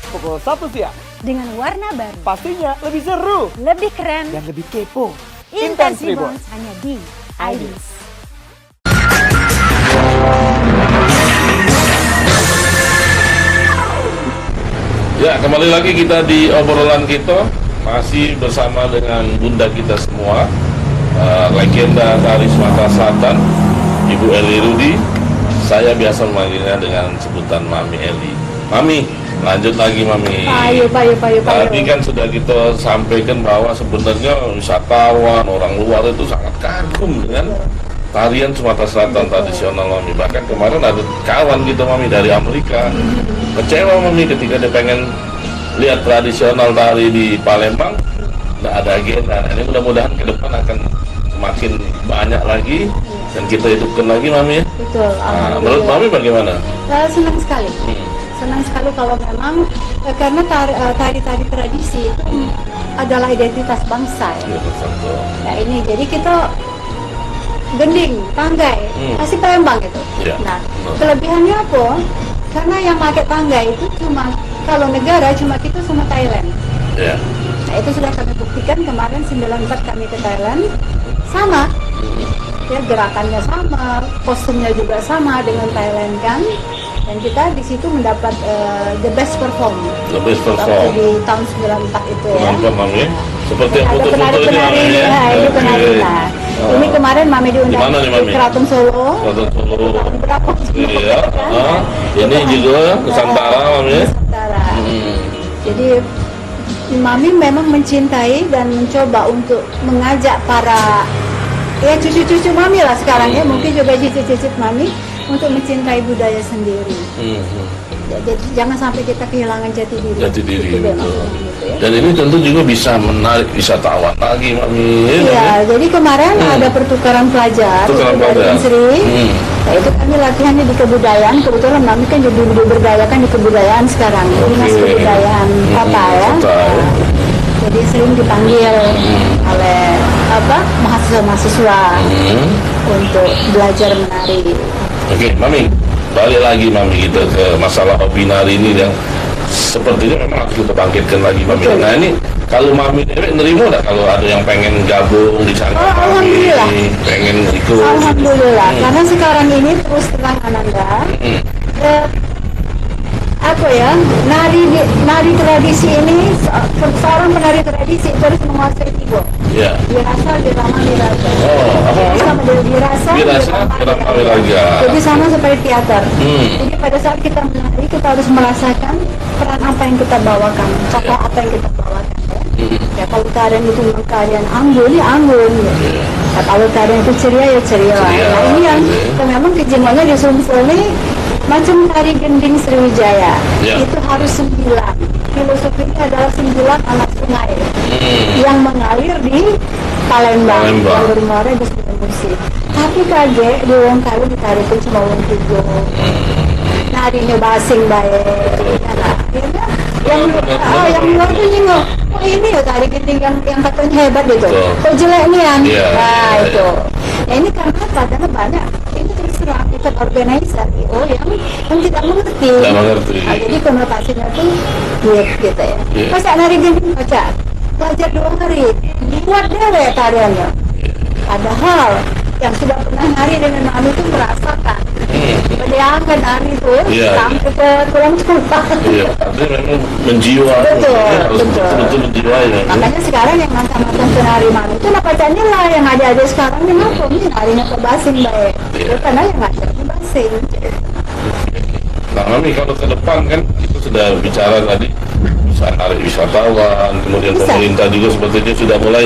Pukul 1 siang. Dengan warna baru. Pastinya lebih seru. Lebih keren. Dan lebih kepo. Intense Reborn hanya di iNews. Ya, kembali lagi kita di obrolan kita. Masih bersama dengan bunda kita semua, legenda tari Sumatera Selatan, Ibu Eli Rudi. Saya biasa memanggilnya dengan sebutan Mami Eli. Mami, lanjut lagi Mami. Payu. Tadi kan sudah kita sampaikan bahwa sebenarnya wisatawan, orang luar itu sangat kagum dengan tarian Sumatera Selatan tradisional Mami. Bahkan kemarin ada kawan kita Mami dari Amerika. Kecewa Mami ketika dia pengen lihat tradisional tari di Palembang, nggak ada agenda. Nah, ini mudah-mudahan ke depan akan semakin banyak lagi dan kita hidupkan lagi Mami. Betul. Nah, menurut Mami bagaimana? Senang sekali. Senang sekali kalau memang karena tari-tari tradisi itu adalah identitas bangsa ya. Ya ini jadi kita gending, tanggai, pasti Palembang itu. Nah, kelebihannya apa? Karena yang pakai tanggai itu cuma kalau negara cuma kita sama Thailand. Nah, itu sudah kami buktikan kemarin 94 kami ke Thailand sama. Ya, gerakannya sama, kostumnya juga sama dengan Thailand kan. Dan kita di situ mendapat the best perform. The best perform. Waktu di tahun 94 itu ya. Mantap Mami. Seperti yang foto-foto ini penari, itu penari. Nah, ini kemarin Mami diundang di Keraton Solo. Keraton Solo. Berapa? Iya. Ini juga Nusantara Mami. Nusantara. Jadi Mami memang mencintai dan mencoba untuk mengajak para cucu-cucu Mami lah sekarang ya, mungkin juga cicit-cicit Mami untuk mencintai budaya sendiri. Jadi jangan sampai kita kehilangan jati diri. Jati diri. Itu ya. Dan ini tentu juga bisa menarik wisatawan lagi, Mami. Iya, jadi kemarin ada pertukaran pelajar dari Sri. Nah, itu kami latihannya di kebudayaan. Kebetulan Mami kan jadi diberdayakan di kebudayaan sekarang. Dinas kebudayaan kota ya. Jadi sering dipanggil oleh mahasiswa-mahasiswa untuk belajar menari. Oke, Mami, balik lagi Mami kita ke masalah hobi nari ini yang sepertinya memang harus kita bangkitkan lagi, Mami. Nah ini kalau Mami nerima nggak kalau ada yang pengen gabung di sana, Mami, pengen ikut? Alhamdulillah, karena sekarang ini terus terang Ananda, nari tradisi ini, seorang penari tradisi itu harus menguasai tiga. Dirasa, dirama, dirasa. Sama dirasa, dirama, dirasa. Jadi sama seperti teater. Jadi pada saat kita menari, kita harus merasakan peran apa yang kita bawakan, tokoh apa yang kita bawakan. Ya kalau tarian itu tarian anggun, ya anggun. Ya, kalau tarian itu ceria, ya ceria. Nah ini yang memang kejemuannya di Sumsel ini macam tari gending Sriwijaya. Itu harus 9. Filosofinya adalah 9 anak sungai yang mengalir di Palembang. Yang bermuara di Sungai Musi. Tapi kaget di Wong Kalu ditarikin cuma Wong Tujuh. Narinya basing baik. Yang luar tuh nyinggung, oh ini ya tari gending yang katanya hebat gitu. Kok jelek nih yang? Nah itu. Ya ini karena padahal banyak. Ini terus terang ikut organizer yang tidak mengerti. Nah, jadi konotasinya tuh gitu ya. Masa nari gending belajar 2 hari, dibuat deh tariannya. Padahal yang sudah pernah nari dengan Mami itu merasakan bayangkan nari itu sampai ke tulang tumpah. Artinya memang menjiwa. Betul menjiwai. Makanya sekarang yang mantan-mantan penari Mami itu napacanya lah yang adik-adik sekarang ini ngapain ini narinya ke basing baik. Karena yang ngajarnya basing. Nah Mami kalau ke depan kan itu sudah bicara tadi bisa narik wisatawan, kemudian pemerintah juga sepertinya sudah mulai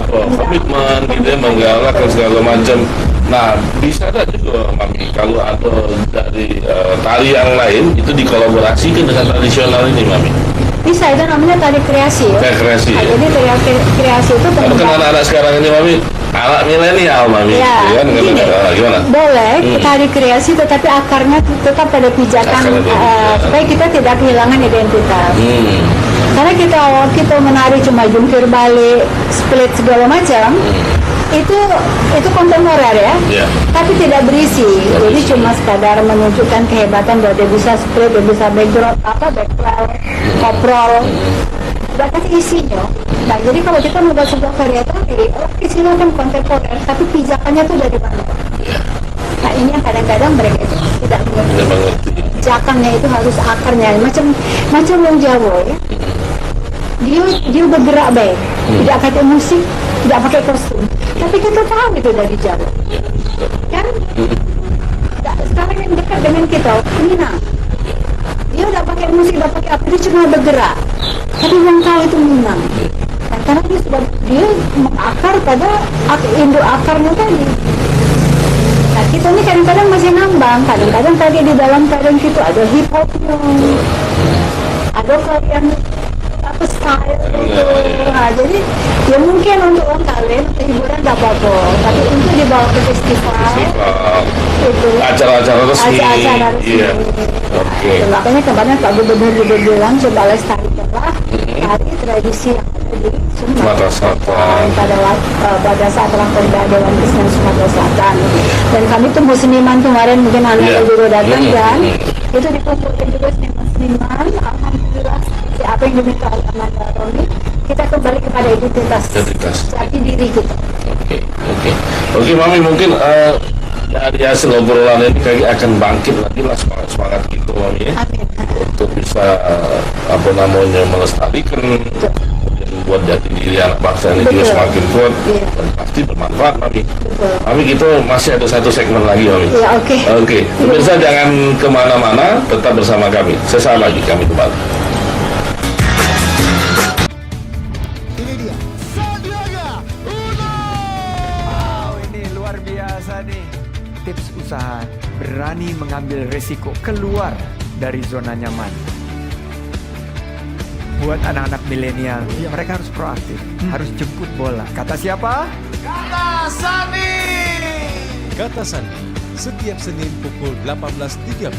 komitmen gitu ya, menggalakkan segala macam. Nah bisa ada juga Mami kalau ada dari tari yang lain itu dikolaborasikan dengan tradisional ini Mami. Bisa, itu namanya tari kreasi ya. Kreasi. Jadi kreasi itu kan anak-anak sekarang ini Mami anak milenial Mami, kan? Gimana? Boleh tari kreasi tetapi akarnya tetap pada pijakan supaya kita tidak kehilangan identitas. Karena kita menari cuma jungkir balik, split segala macam. Itu kontemporer ya, tapi tidak berisi. Jadi cuma sekadar menunjukkan kehebatan bahwa dia bisa split, dia bisa backdrop, backdrop, koprol. Tidak kasih isinya. Nah, jadi kalau kita membuat sebuah karya tari, isinya kan kontemporer, tapi pijakannya tuh dari mana? Nah, ini yang kadang-kadang mereka itu tidak mengerti. Pijakannya itu harus akarnya, macam yang Jawa ya. Dia bergerak baik, tidak pakai musik, tidak pakai kostum. Tapi kita tahu itu dari Jawa, kan? Sekarang yang dekat dengan kita, Minang. Dia udah pakai musik, udah pakai apa? Dia cuma bergerak. Tapi yang tahu itu Minang. Dan karena dia mengakar pada induk akarnya tadi. Nah kita ini kadang-kadang masih nambang. Kadang-kadang tadi di dalam tarian kita ada hip hopnya, ada tarian style gitu. Nah, jadi ya mungkin untuk orang kalian hiburan tidak apa-apa, tapi untuk dibawa ke festival itu acara-acara resmi. Iya. Makanya kemarin Pak Gubernur juga bilang coba lestarikanlah tari tradisi yang ada di Sumatera Selatan pada saat rakorda Dewan Kesenian Sumatera Selatan. Dan kami tunggu seniman kemarin, mungkin Anda juga datang kan? Itu dikumpulkan juga seniman-seniman. Alhamdulillah apa yang diminta oleh Amanda Roni, kita kembali kepada identitas jati diri kita. Oke, Mami, mungkin dari hasil obrolan ini kayak akan bangkit lagi lah semangat kita Mami ya, untuk bisa melestarikan, kemudian buat jati diri anak bangsa ini juga semakin kuat dan pasti bermanfaat Mami. Mami, kita masih ada satu segmen lagi Mami. Oke. Pemirsa jangan kemana-mana, tetap bersama kami. Sesaat lagi kami kembali. tips usaha, berani mengambil resiko keluar dari zona nyaman. Buat anak-anak milenial, mereka harus proaktif, harus jemput bola. Kata siapa? Kata Sandi. Kata Sandi, setiap Senin pukul 18.30,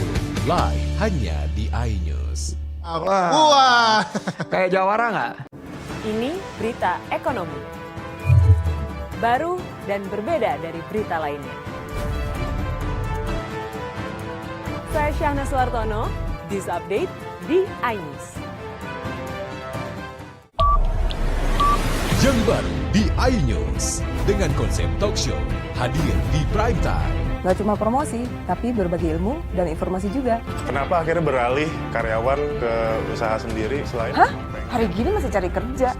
live hanya di iNews. Wah. Kayak jawara nggak? Ini berita ekonomi. Baru dan berbeda dari berita lainnya. Saya Syahna Suartono, This Update di iNews. Yang baru di iNews dengan konsep talk show hadir di prime time. Gak cuma promosi, tapi berbagi ilmu dan informasi juga. Kenapa akhirnya beralih karyawan ke usaha sendiri selain? Hah? Hari gini masih cari kerja.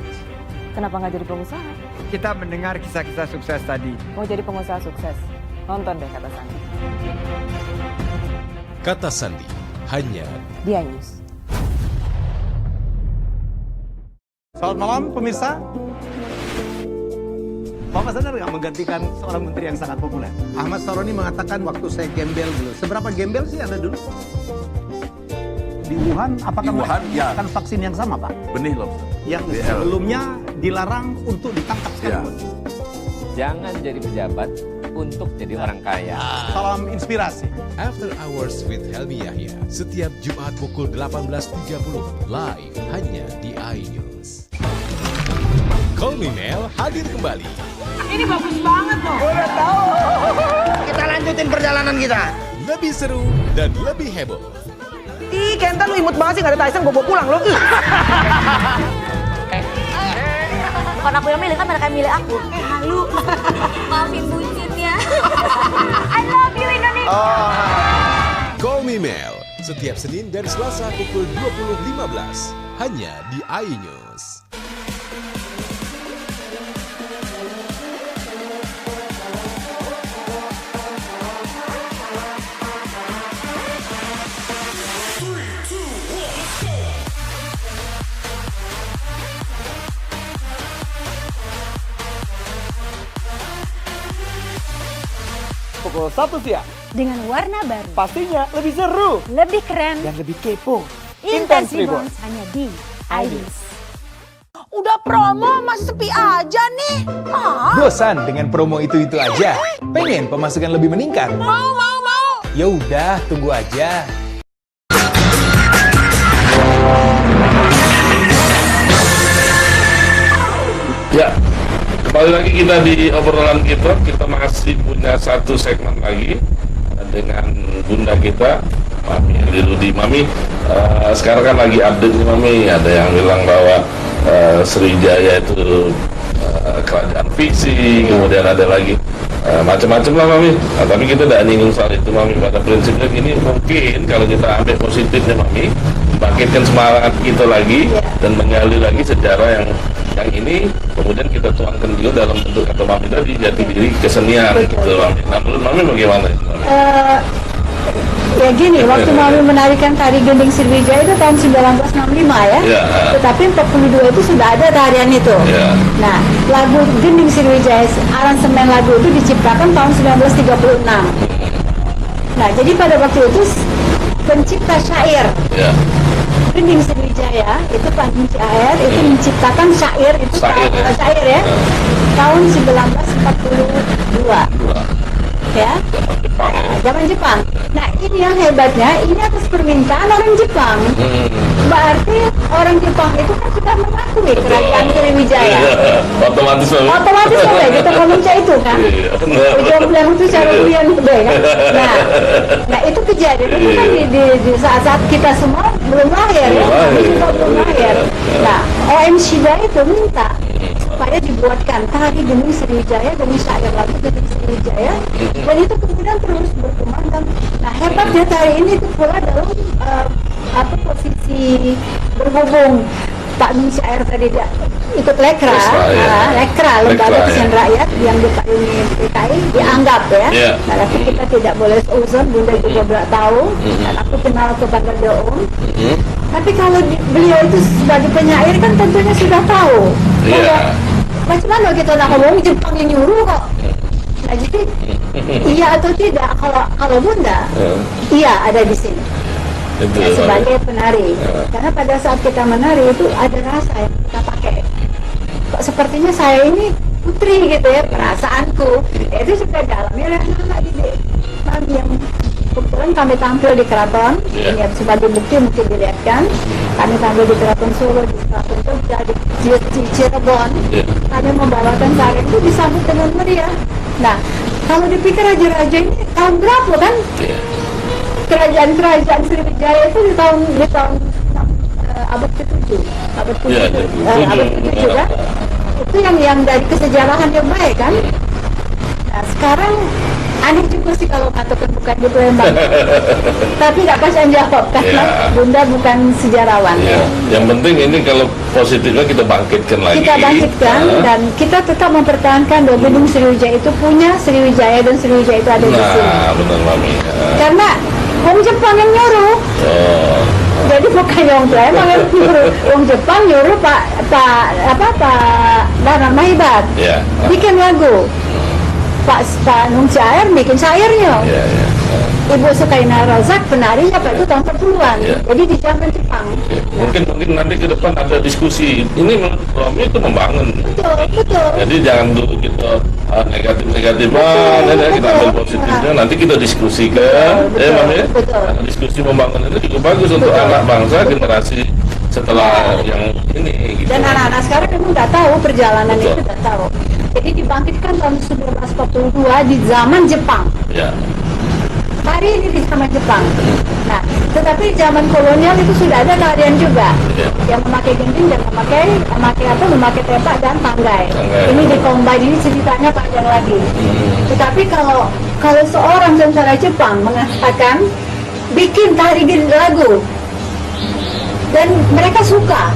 Kenapa nggak jadi pengusaha? Kita mendengar kisah-kisah sukses tadi. Mau jadi pengusaha sukses? Nonton deh Kata Sandi. Kata Sandi, hanya di iNews. Selamat malam pemirsa. Bapak sadar nggak menggantikan seorang menteri yang sangat populer? Ahmad Saroni mengatakan waktu saya gembel dulu. Seberapa gembel sih Anda dulu? Di Wuhan, apakah melakukan vaksin yang sama, Pak? Benih lobster. Yang sebelumnya dilarang untuk ditangkap sekarang. Jangan jadi pejabat untuk jadi orang kaya. Salam inspirasi. After Hours with Helmi Yahya, setiap Jumat pukul 18.30, live hanya di iNews. Call Me Mel hadir kembali. Ini bagus banget loh. Udah tahu. Kita lanjutin perjalanan kita. Lebih seru dan lebih heboh. Ih, Kenta lu imut banget sih, gak ada Tyson, gue bawa pulang lo. Bukan aku yang milih, kan mereka yang milih aku. Halu. Maafin bucinnya. I love you Indonesia. Call Me Mel, setiap Senin dan Selasa pukul 20.15, hanya di iNews. Pukul 1 siang. Dengan warna baru. Pastinya lebih seru. Lebih keren. Dan lebih kepo. Intense Reborn hanya di iNews. Udah promo masih sepi aja nih. Bosan dengan promo itu-itu aja? Pengen pemasukan lebih meningkat? Mau. Ya udah, tunggu aja. Ya, kembali lagi kita di obrolan kita masih punya satu segmen lagi dengan bunda kita, Mami Lirudi. Mami, sekarang kan lagi update nih Mami, ada yang bilang bahwa Sriwijaya itu kerajaan fiksi, kemudian ada lagi macam-macam lah Mami. Nah, tapi kita tidak nyinggung soal itu Mami. Pada prinsipnya gini, mungkin kalau kita ambil positifnya Mami, bangkitkan semangat kita lagi dan mengalir lagi sejarah yang ini kemudian kita tuangkan juga dalam bentuk kata Mami tadi, jati diri kesenian gitu Mami. Nah menurut Mami bagaimana itu Mami? Ya gini, waktu Mami menarikan tari Gending Sriwijaya itu tahun 1965 ya. Tetapi 42 itu sudah ada tarian itu. Nah, lagu Gending Sriwijaya, aransemen lagu itu diciptakan tahun 1936. Nah, jadi pada waktu itu pencipta syair Gending Sriwijaya itu Pak Syair itu menciptakan syair itu syair ya tahun 1942 ya, zaman Jepang. Nah ini yang hebatnya, ini atas permintaan orang Jepang. Berarti orang Jepang itu kan sudah mengakui kerajaan Sriwijaya. Otomatis boleh kita ngomong itu kan. Ujung bilang itu cara kemudian boleh kan. Nah itu kejadian itu kan di saat kita semua belum lahir ya. Kami juga belum lahir. Nah OM Shiba itu minta supaya dibuatkan tari Gending Sriwijaya dengan syair lagu Gending Sriwijaya, dan itu kemudian terus berkembang. Nah hebatnya tari ini itu pula dalam posisi berhubung Pak Syair tadi dia ikut Lekra, lembaga kesenian rakyat yang dipayungi DKI dianggap ya. Nah tapi kita tidak boleh seuzon, Bunda juga belum tahu, dan aku kenal ke Bang Deung. Tapi kalau beliau itu sebagai penyair kan tentunya sudah tahu. Macam mana kita nak ngomong Jepang yang nyuruh kok. Nah, jadi iya atau tidak, kalau Bunda, iya ada di sini. Ya, sebagai penari. Karena pada saat kita menari itu ada rasa yang kita pakai. Kok sepertinya saya ini putri gitu ya, perasaanku. Ya, itu sudah dalamnya oleh anak-anak didik. Yang kebetulan kami tampil di keraton, ya, sebagai bukti mungkin dilihatkan. Kami tampil di keraton Solo, di keraton Jogja, di Cirebon. Kami membawakan tarian itu disambut dengan meriah. Nah, kalau dipikir raja-raja ini tahun berapa kan? Kerajaan-kerajaan Sriwijaya itu di tahun abad ke-7, abad ke-7 kan? Itu yang dari kesejarahan yang baik kan? Nah, sekarang aneh juga sih kalau katakan bukan di Palembang. Tapi nggak pas jawab karena Bunda bukan sejarawan. Yang penting ini kalau positifnya kita bangkitkan lagi. Kita bangkitkan dan kita tetap mempertahankan bahwa Gunung Sriwijaya itu punya Sriwijaya dan Sriwijaya itu ada di sini. Nah, benar Mami. Karena Wong Jepang yang nyuruh. Jadi bukan yang Palembang yang nyuruh. Wong Jepang nyuruh Pak Danang Mahibat bikin lagu. Pak Nung Syair bikin syairnya. Ibu Sukaina Razak penarinya Pak itu tahun 40-an. Jadi di zaman Jepang. Mungkin nanti ke depan ada diskusi. Ini menurut Romi itu membangun. Betul. Jadi jangan dulu kita negatif-negatifan, kita ambil positifnya. Nanti kita diskusikan. Diskusi membangun itu juga bagus untuk anak bangsa generasi setelah yang ini. Gitu. Dan anak-anak sekarang memang nggak tahu perjalanan itu nggak tahu. Jadi dibangkitkan tahun 1942 di zaman Jepang. Tari ini di zaman Jepang. Nah, tetapi zaman kolonial itu sudah ada tarian juga yang memakai gending dan memakai tepak dan tanggai. Ini dikombin, ini ceritanya panjang lagi. Tetapi kalau seorang tentara Jepang mengatakan bikin tari lagu dan mereka suka.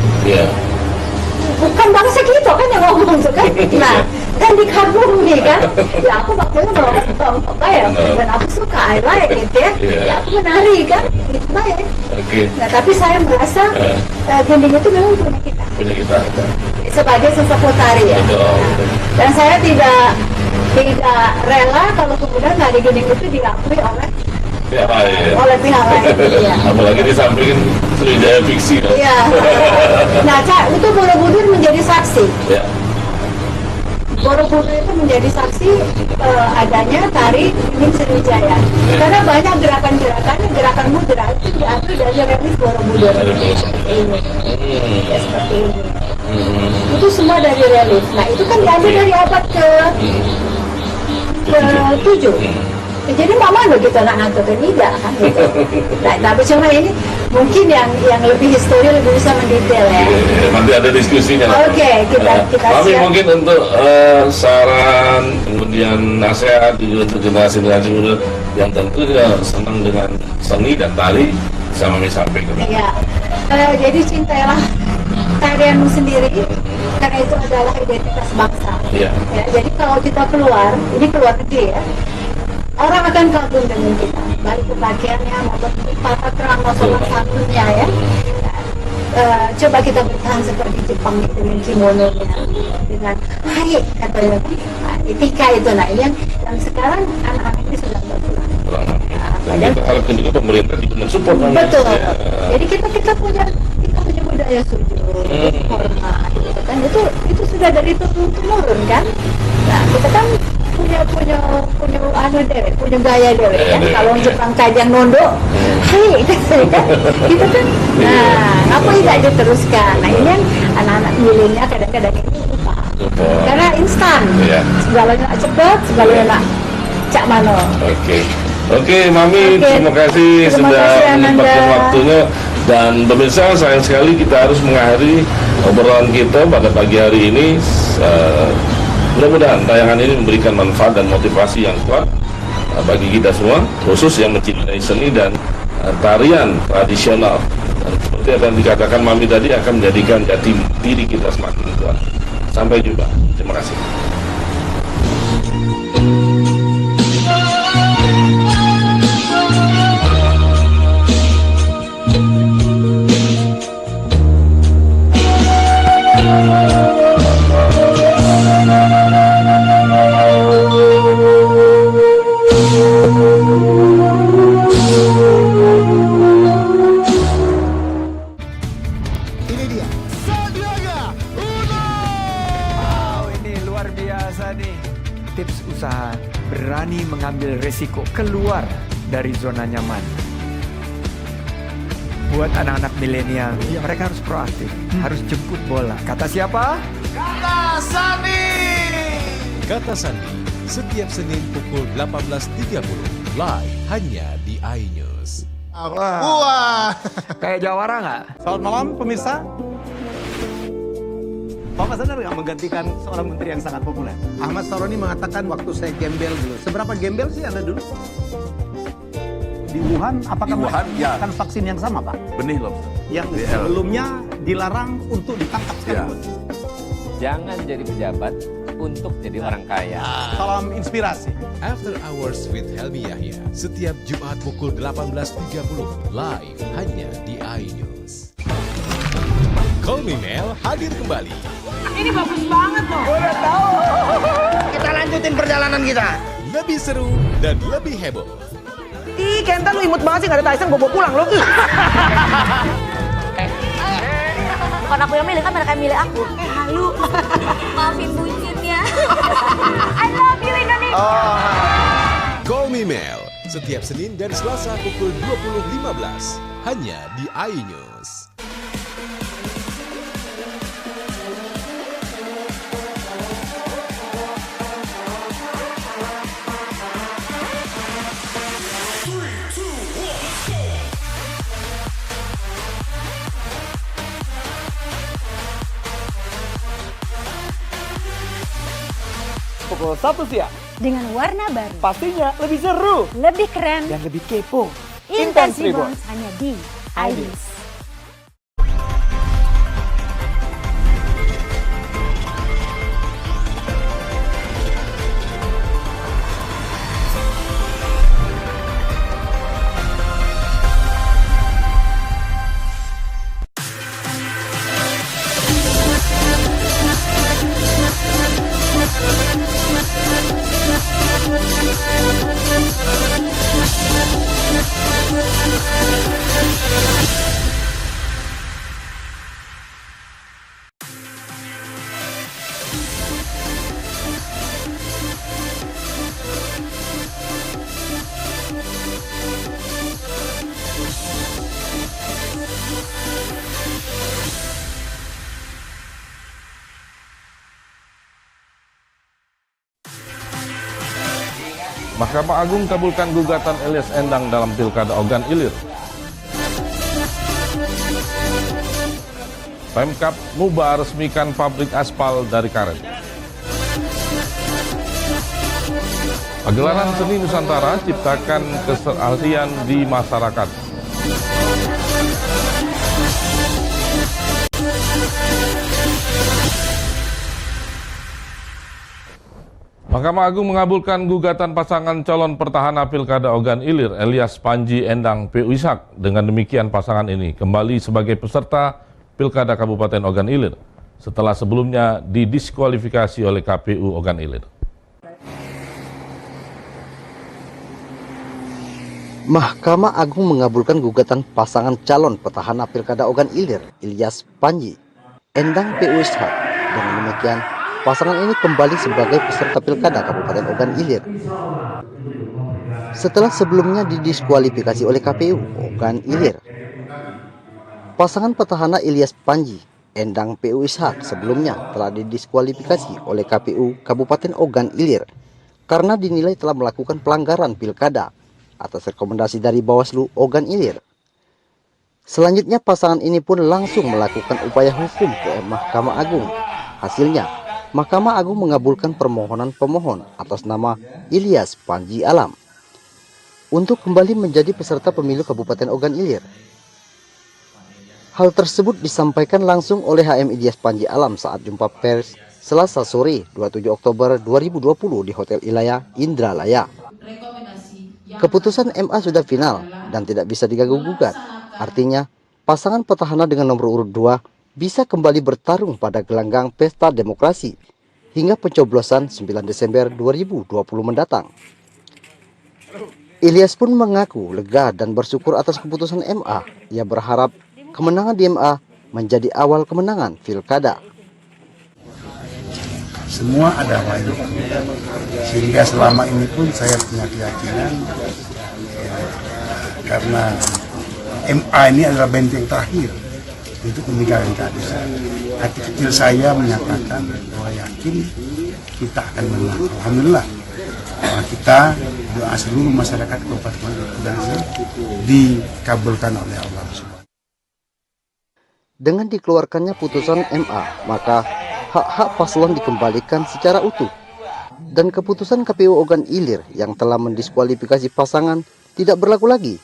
Bukan bangsa kita kan yang ngomong kan. Nah, kan dikagumi kan. Ya aku waktunya apa ya, dan aku suka, I like gitu ya. Ya aku menari kan, itu baik. Nah, tapi saya merasa gending itu memang punya kita. Sebagai sesepuh tari ya. Dan saya tidak rela kalau kemudian tari gending itu diakui oleh pihak lain. Apalagi disampaikan Sriwijaya fiksi. Nah, itu Borobudur menjadi saksi. Borobudur itu menjadi saksi adanya tari gending Sriwijaya. Karena banyak gerakan mudra itu diambil dari relief Borobudur. Seperti ini. Itu semua dari relief. Nah, itu kan diambil dari abad ke-7. Jadi mama lo kita nak ngatur tidak kan gitu. Nah, tapi cuma ini mungkin yang lebih histori lebih bisa mendetail ya. Nanti ada diskusinya. Oke, kita Mami mungkin untuk saran kemudian nasihat untuk generasi muda yang tentunya senang dengan seni dan tari bisa Mami sampaikan. Iya. Jadi cintailah tarianmu sendiri karena itu adalah identitas bangsa. Ya, jadi kalau kita keluar negeri ya. Orang akan kagum dengan kita, baik pakaiannya maupun tata krama sopan santunnya ya. Coba kita bertahan seperti Jepang dengan kimononya, dengan hai katanya, etika itu. Nah ini yang sekarang anak-anak ini sudah berpulang. Kita harapkan juga pemerintah juga mensupport. Betul. Jadi kita punya budaya sujud, hormat, gitu kan. Itu sudah dari turun-temurun kan. Nah kita kan punya gaya dewe kan. Kalau Jepang kajang nondo, hai kita kan. Nah, apa tidak diteruskan? Nah ini yang anak-anak milenial kadang-kadang ini lupa. Karena instan, segalanya cepat, segalanya cak mano. Oke, Mami, terima kasih sudah menyempatkan waktunya. Dan pemirsa, sayang sekali kita harus mengakhiri obrolan kita pada pagi hari ini. Mudah-mudahan tayangan ini memberikan manfaat dan motivasi yang kuat bagi kita semua, khusus yang mencintai seni dan tarian tradisional. Dan seperti yang dikatakan Mami tadi, akan menjadikan jati diri kita semakin kuat. Sampai jumpa. Terima kasih. tips usaha, berani mengambil resiko keluar dari zona nyaman. Buat anak-anak milenial, mereka harus proaktif, harus jemput bola. Kata siapa? Kata Sandi. Kata Sandi, setiap Senin pukul 18.30, live hanya di iNews. Wah. Kayak jawara nggak? Selamat malam pemirsa. Bapak sadar nggak menggantikan seorang menteri yang sangat populer? Ahmad Saroni mengatakan waktu saya gembel dulu. Seberapa gembel sih Anda dulu? Di Wuhan, apakah melakukan vaksin yang sama, Pak? Benih lobster. Yang sebelumnya dilarang untuk ditangkap sekarang. Jangan jadi pejabat untuk jadi orang kaya. Salam inspirasi. After Hours with Helmi Yahya, setiap Jumat pukul 18.30, live hanya di iNews. Call Me Mel hadir kembali. Ini bagus banget loh. Udah tahu. Kita lanjutin perjalanan kita. Lebih seru dan lebih heboh. Ih, Kenta lu imut banget sih, gak ada Tyson, gue bawa pulang lo. Bukan aku yang milih, kan mereka yang milih aku. Halu. Maafin bucinnya. I love you Indonesia. Call Me Mel, setiap Senin dan Selasa pukul 20.15, hanya di iNews. Pukul 1 siang. Dengan warna baru. Pastinya lebih seru. Lebih keren. Dan lebih kepo. Intense Reborn hanya di iNews. Mahkamah Agung kabulkan gugatan Ilyas Endang dalam Pilkada Ogan Ilir. Pemkab Muba resmikan pabrik aspal dari karet. Pagelaran seni Nusantara ciptakan keseharian di masyarakat. Mahkamah Agung mengabulkan gugatan pasangan calon petahana Pilkada Ogan Ilir, Ilyas Panji Endang P.U. Ishak. Dengan demikian pasangan ini kembali sebagai peserta Pilkada Kabupaten Ogan Ilir setelah sebelumnya didiskualifikasi oleh KPU Ogan Ilir. Mahkamah Agung mengabulkan gugatan pasangan calon petahana Pilkada Ogan Ilir, Ilyas Panji Endang P.U. Ishak. Dengan demikian, pasangan ini kembali sebagai peserta Pilkada Kabupaten Ogan Ilir setelah sebelumnya didiskualifikasi oleh KPU Ogan Ilir. Pasangan petahana Ilyas Panji Endang P.U. Ishak sebelumnya telah didiskualifikasi oleh KPU Kabupaten Ogan Ilir karena dinilai telah melakukan pelanggaran pilkada atas rekomendasi dari Bawaslu Ogan Ilir. Selanjutnya pasangan ini pun langsung melakukan upaya hukum ke Mahkamah Agung. Hasilnya, Mahkamah Agung mengabulkan permohonan pemohon atas nama Ilyas Panji Alam untuk kembali menjadi peserta pemilu Kabupaten Ogan Ilir. Hal tersebut disampaikan langsung oleh HM Ilyas Panji Alam saat jumpa pers Selasa sore 27 Oktober 2020 di Hotel Ilaya Indralaya. Keputusan MA sudah final dan tidak bisa diganggu-gugat. Artinya, pasangan petahana dengan nomor urut 2 bisa kembali bertarung pada gelanggang Pesta Demokrasi hingga pencoblosan 9 Desember 2020 mendatang. Ilyas pun mengaku lega dan bersyukur atas keputusan MA. Ia berharap kemenangan di MA menjadi awal kemenangan Pilkada. semua ada baik. Sehingga selama ini pun saya punya keyakinan karena MA ini adalah benteng terakhir untuk menegakkan keadilan. Hati kecil saya menyatakan bahwa yakin kita akan menang. Alhamdulillah, bahwa kita doa seluruh masyarakat Kabupaten Kudangan dikabulkan oleh Allah SWT. Dengan dikeluarkannya putusan MA, maka hak-hak paslon dikembalikan secara utuh. Dan keputusan KPU Ogan Ilir yang telah mendiskualifikasi pasangan tidak berlaku lagi.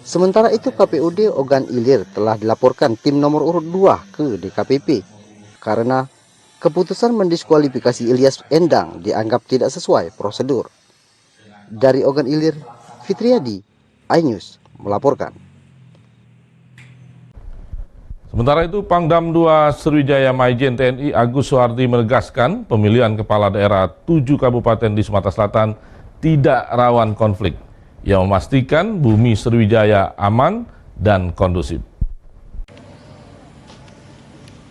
Sementara itu KPUD Ogan Ilir telah dilaporkan tim nomor urut 2 ke DKPP karena keputusan mendiskualifikasi Ilyas Endang dianggap tidak sesuai prosedur. Dari Ogan Ilir, Fitriadi, iNews melaporkan. Sementara itu, Pangdam 2 Sriwijaya Maijen TNI Agus Suhardi menegaskan pemilihan kepala daerah 7 kabupaten di Sumatera Selatan tidak rawan konflik. Ia memastikan bumi Sriwijaya aman dan kondusif.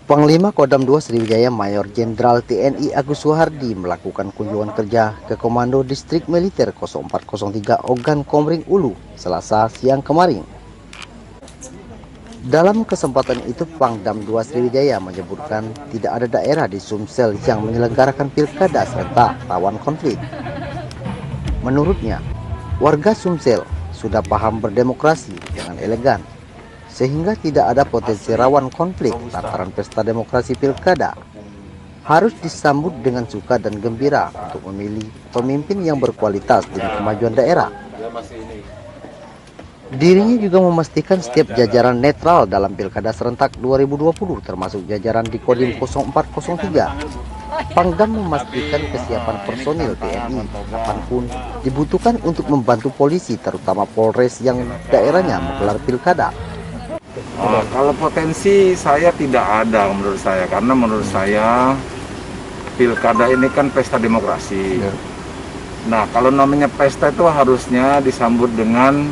Panglima Kodam 2 Sriwijaya Mayor Jenderal TNI Agus Suhardi melakukan kunjungan kerja ke Komando Distrik Militer 0403 Ogan Komering Ulu, Selasa siang kemarin. Dalam kesempatan itu, Pangdam 2 Sriwijaya menyebutkan tidak ada daerah di Sumsel yang menyelenggarakan pilkada serentak rawan konflik. Menurutnya, warga Sumsel sudah paham berdemokrasi dengan elegan, sehingga tidak ada potensi rawan konflik lantaran pesta demokrasi pilkada. Harus disambut dengan suka dan gembira untuk memilih pemimpin yang berkualitas demi kemajuan daerah. Dirinya juga memastikan setiap jajaran netral dalam Pilkada Serentak 2020 termasuk jajaran di Kodim 0403. Pangdam memastikan kesiapan personil TNI kapanpun dibutuhkan untuk membantu polisi terutama Polres yang daerahnya menggelar pilkada. Kalau potensi saya tidak ada menurut saya, karena menurut saya pilkada ini kan pesta demokrasi. Nah, kalau namanya pesta itu harusnya disambut dengan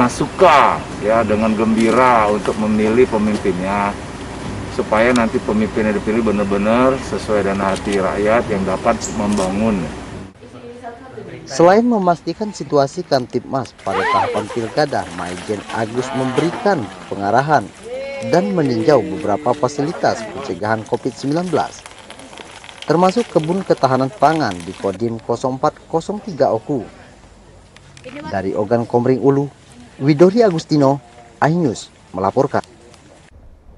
suka, ya, dengan gembira untuk memilih pemimpinnya, supaya nanti pemimpin yang dipilih benar-benar sesuai dengan hati rakyat yang dapat membangun. Selain memastikan situasi Kamtibmas pada tahapan pilkada, Maijen Agus memberikan pengarahan dan meninjau beberapa fasilitas pencegahan COVID-19, termasuk kebun ketahanan pangan di Kodim 0403 Oku. Dari Ogan Komering Ulu, Widori Agustino, iNews melaporkan.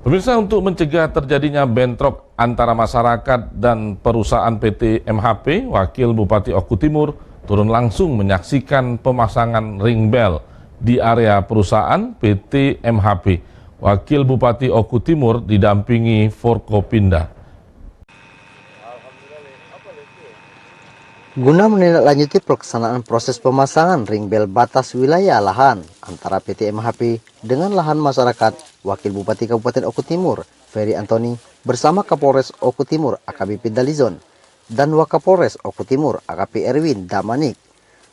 Pemirsa, untuk mencegah terjadinya bentrok antara masyarakat dan perusahaan PT MHP, Wakil Bupati Oku Timur turun langsung menyaksikan pemasangan ring bell di area perusahaan PT MHP. Wakil Bupati Oku Timur didampingi Forkopinda. Guna menindaklanjuti pelaksanaan proses pemasangan ring bel batas wilayah lahan antara PT MHP dengan lahan masyarakat, Wakil Bupati Kabupaten Oku Timur, Ferry Antoni, bersama Kapolres Oku Timur, AKBP Dalizon, dan Wakapolres Oku Timur, AKP Erwin Damanik,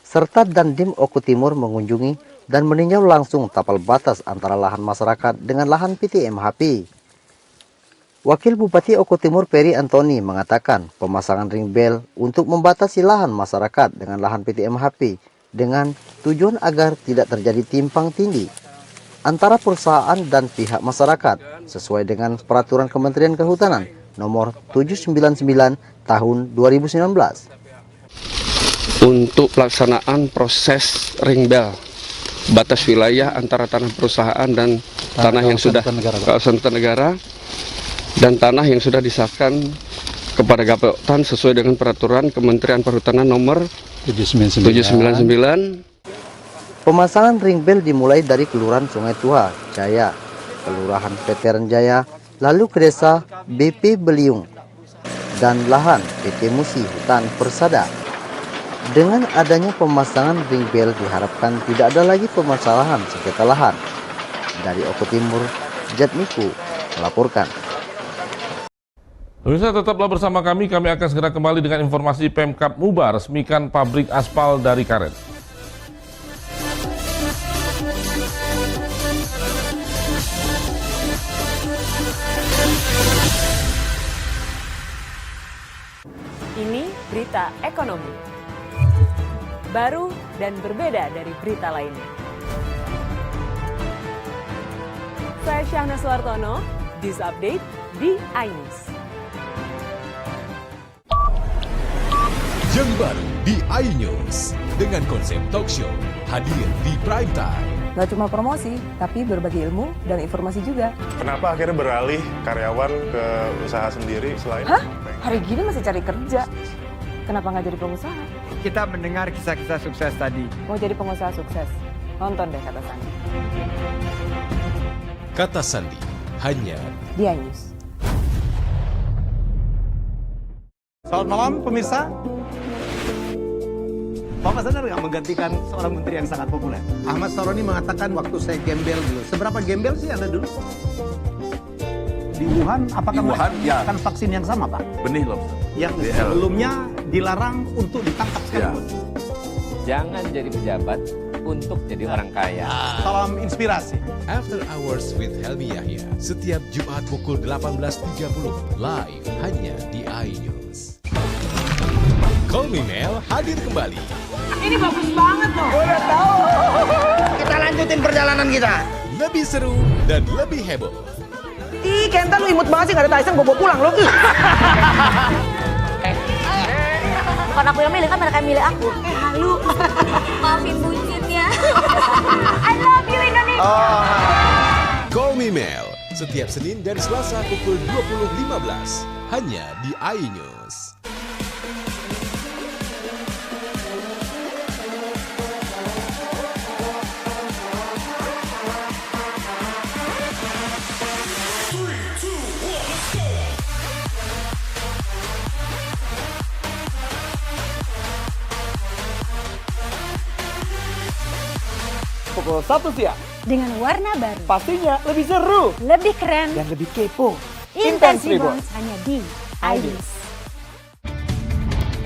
serta Dandim Oku Timur mengunjungi dan meninjau langsung tapal batas antara lahan masyarakat dengan lahan PT MHP. Wakil Bupati Oku Timur Ferry Antoni mengatakan pemasangan ring bel untuk membatasi lahan masyarakat dengan lahan PT MHP dengan tujuan agar tidak terjadi timpang tindih antara perusahaan dan pihak masyarakat sesuai dengan peraturan Kementerian Kehutanan nomor 799 tahun 2019. Untuk pelaksanaan proses ring bel batas wilayah antara tanah perusahaan dan tanah yang sudah kawasan negara dan tanah yang sudah disahkan kepada Gapoktan sesuai dengan peraturan Kementerian Perhutanan nomor 799. Pemasangan ring bel dimulai dari Kelurahan Sungai Tua Jaya, Kelurahan Veteran Jaya, lalu ke Desa BP Beliung, dan lahan PT Musi Hutan Persada. Dengan adanya pemasangan ring bel diharapkan tidak ada lagi permasalahan sengketa lahan. Dari Oku Timur, Jatmiku melaporkan. Pemirsa, tetaplah bersama kami akan segera kembali dengan informasi Pemkab Muba resmikan pabrik aspal dari karet. Berita Ekonomi. Baru dan berbeda dari berita lainnya. Saya Syahna Suartono, This Update di iNews. Yang baru di iNews dengan konsep talk show hadir di prime time. Gak cuma promosi, tapi berbagi ilmu dan informasi juga. Kenapa akhirnya beralih karyawan ke usaha sendiri selain... Hah? Hari gini masih cari kerja. Kenapa nggak jadi pengusaha? Kita mendengar kisah-kisah sukses tadi. Mau jadi pengusaha sukses? Nonton deh Kata Sandi. Kata Sandi, hanya di iNews. Selamat malam pemirsa. Bapak sadar nggak menggantikan seorang menteri yang sangat populer? Ahmad Saroni mengatakan waktu saya gembel dulu. Seberapa gembel sih Anda dulu? Di Wuhan, apakah melakukan vaksin yang sama, Pak? Benih lobster. Yang sebelumnya dilarang untuk ditangkap sekalipun. Jangan jadi pejabat untuk jadi orang kaya. Salam inspirasi. After Hours with Helmi Yahya setiap Jumat pukul 18.30 live hanya di iNews. Call Me Mel hadir kembali. Ini bagus banget loh. Udah tahu. Kita lanjutin perjalanan kita. Lebih seru dan lebih heboh. Ih, Kenta lu imut banget sih, gak ada Tyson, gue bawa pulang lo. Bukan aku yang milih, kan mereka yang milih aku. Halu. Maafin bucinnya. I love you Indonesia. Call Me Mel setiap Senin dan Selasa pukul 20.15 hanya di iNews. Pukul 1 siang. Dengan warna baru. Pastinya lebih seru. Lebih keren. Dan lebih kepo. Intense Reborns hanya di iNews.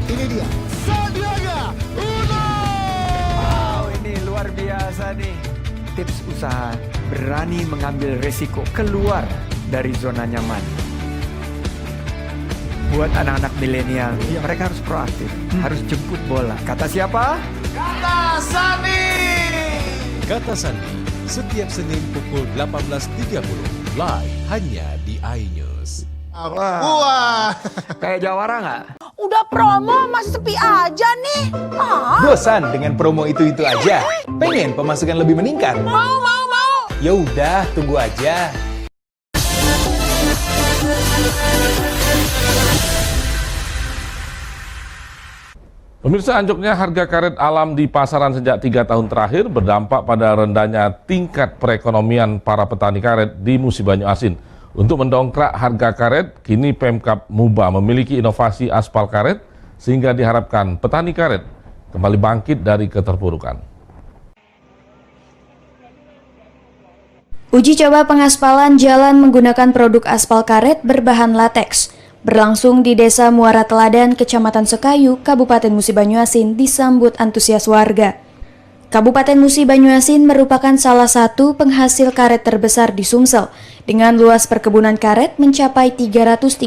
Ini dia. Sandiaga Uno. Wow, ini luar biasa nih. Tips usaha berani mengambil resiko keluar dari zona nyaman. Buat anak-anak milenial, mereka harus proaktif, harus jemput bola. Kata siapa? Kata Sandi. Kata Sandi setiap Senin pukul 18.30 live hanya di iNews. Wah. Kayak Jawara nggak? Udah promo masih sepi aja nih. Bosan dengan promo itu-itu aja? Pengen pemasukan lebih meningkat? Mau. Ya udah, tunggu aja. Pemirsa, anjloknya harga karet alam di pasaran sejak 3 tahun terakhir berdampak pada rendahnya tingkat perekonomian para petani karet di Musi Banyu Asin. Untuk mendongkrak harga karet, kini Pemkab Muba memiliki inovasi aspal karet sehingga diharapkan petani karet kembali bangkit dari keterpurukan. Uji coba pengaspalan jalan menggunakan produk aspal karet berbahan lateks berlangsung di Desa Muara Teladan, Kecamatan Sekayu, Kabupaten Musi Banyu Asin disambut antusias warga. Kabupaten Musi Banyu Asin merupakan salah satu penghasil karet terbesar di Sumsel dengan luas perkebunan karet mencapai 337.000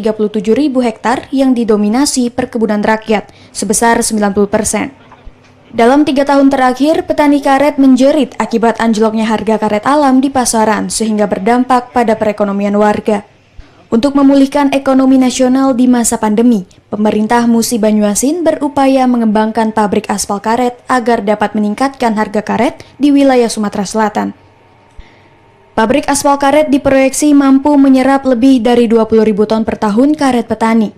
hektar yang didominasi perkebunan rakyat sebesar 90%. Dalam 3 tahun terakhir, petani karet menjerit akibat anjloknya harga karet alam di pasaran sehingga berdampak pada perekonomian warga. Untuk memulihkan ekonomi nasional di masa pandemi, pemerintah Musi Banyu Asin berupaya mengembangkan pabrik aspal karet agar dapat meningkatkan harga karet di wilayah Sumatera Selatan. Pabrik aspal karet diproyeksi mampu menyerap lebih dari 20.000 ton per tahun karet petani,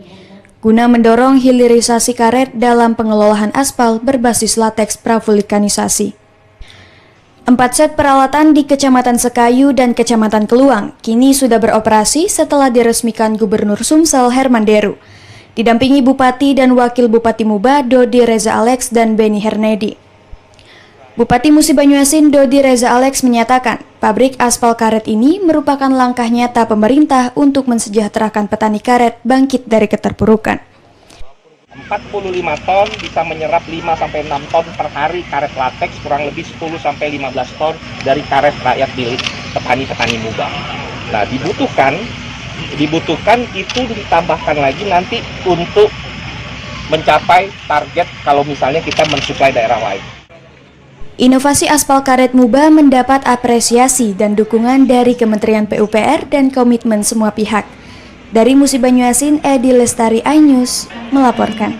guna mendorong hilirisasi karet dalam pengelolaan aspal berbasis lateks pravulkanisasi. 4 set peralatan di Kecamatan Sekayu dan Kecamatan Keluang kini sudah beroperasi setelah diresmikan Gubernur Sumsel Herman Deru, didampingi Bupati dan Wakil Bupati Muba Dodi Reza Alex dan Beni Hernedi. Bupati Musi Banyu Asin Dodi Reza Alex menyatakan pabrik aspal karet ini merupakan langkah nyata pemerintah untuk mensejahterakan petani karet bangkit dari keterpurukan. 45 ton bisa menyerap 5-6 ton per hari karet lateks, kurang lebih 10-15 ton dari karet rakyat milik petani-petani muda. Nah, dibutuhkan itu ditambahkan lagi nanti untuk mencapai target kalau misalnya kita mensuplai daerah lain. Inovasi aspal karet Muba mendapat apresiasi dan dukungan dari Kementerian PUPR dan komitmen semua pihak. Dari Musi Banyuasin, Edi Lestari, iNews melaporkan.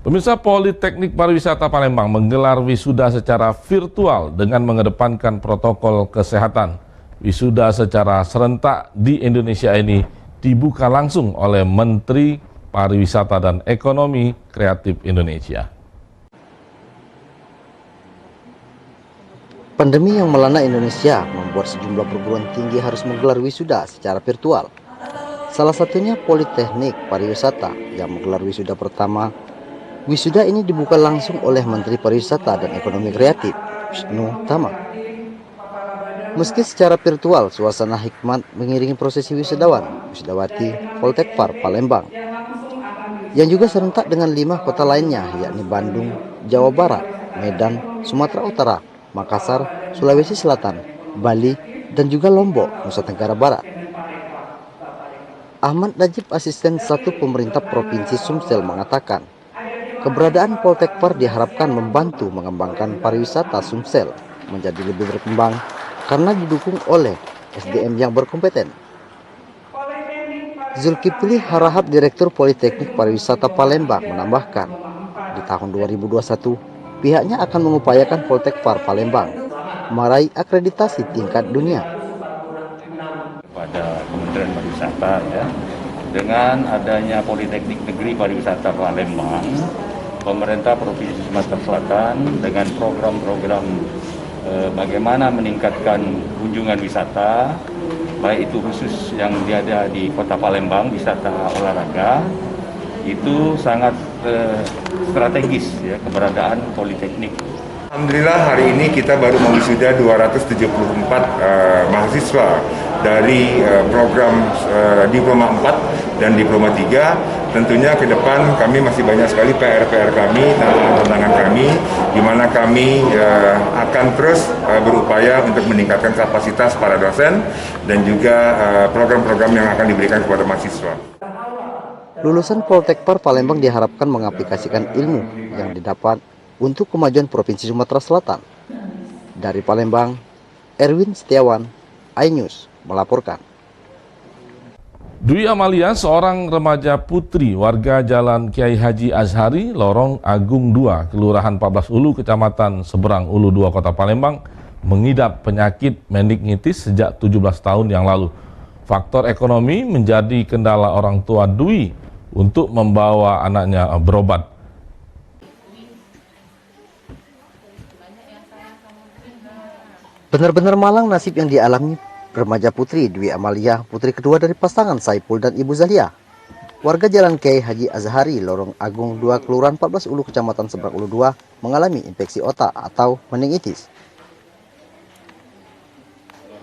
Pemirsa, Politeknik Pariwisata Palembang menggelar wisuda secara virtual dengan mengedepankan protokol kesehatan. Wisuda secara serentak di Indonesia ini dibuka langsung oleh Menteri Pariwisata dan Ekonomi Kreatif Indonesia. Pandemi yang melanda Indonesia membuat sejumlah perguruan tinggi harus menggelar wisuda secara virtual. Salah satunya Politeknik Pariwisata yang menggelar wisuda pertama. Wisuda ini dibuka langsung oleh Menteri Pariwisata dan Ekonomi Kreatif, Wisnu Tama. Meski secara virtual, suasana hikmat mengiringi prosesi wisudawan, wisudawati Poltekpar Palembang, yang juga serentak dengan 5 kota lainnya, yakni Bandung, Jawa Barat, Medan, Sumatera Utara, Makassar, Sulawesi Selatan, Bali, dan juga Lombok, Nusa Tenggara Barat. Ahmad Najib, asisten 1 pemerintah Provinsi Sumsel, mengatakan, keberadaan Poltekpar diharapkan membantu mengembangkan pariwisata Sumsel menjadi lebih berkembang karena didukung oleh SDM yang berkompeten. Zulkifli Harahap, Direktur Politeknik Pariwisata Palembang, menambahkan, di tahun 2021, pihaknya akan mengupayakan Poltekpar Palembang meraih akreditasi tingkat dunia. Pada Kementerian Pariwisata, ya, dengan adanya Politeknik Negeri Pariwisata Palembang, pemerintah Provinsi Sumatera Selatan dengan program-program bagaimana meningkatkan kunjungan wisata, baik itu khusus yang ada di Kota Palembang, wisata olahraga, itu sangat strategis ya keberadaan Politeknik. Alhamdulillah hari ini kita baru mewisuda 274 mahasiswa dari program Diploma 4 dan Diploma 3. Tentunya ke depan kami masih banyak sekali PR kami, tantangan kami, di mana kami akan terus berupaya untuk meningkatkan kapasitas para dosen dan juga program-program yang akan diberikan kepada mahasiswa. Lulusan Poltekpar Palembang diharapkan mengaplikasikan ilmu yang didapat untuk kemajuan Provinsi Sumatera Selatan. Dari Palembang, Erwin Setiawan, iNews melaporkan. Dwi Amalia, seorang remaja putri warga Jalan Kiai Haji Azhari, Lorong Agung 2, Kelurahan 14 Ulu, Kecamatan Seberang Ulu 2, Kota Palembang, mengidap penyakit meningitis sejak 17 tahun yang lalu. Faktor ekonomi menjadi kendala orang tua Dwi untuk membawa anaknya berobat. Benar-benar malang nasib yang dialami remaja putri Dwi Amalia, putri kedua dari pasangan Saipul dan Ibu Zalia. Warga Jalan Kiai Haji Azhari, Lorong Agung 2, Kelurahan 14 Ulu, Kecamatan Seberang Ulu 2, mengalami infeksi otak atau meningitis.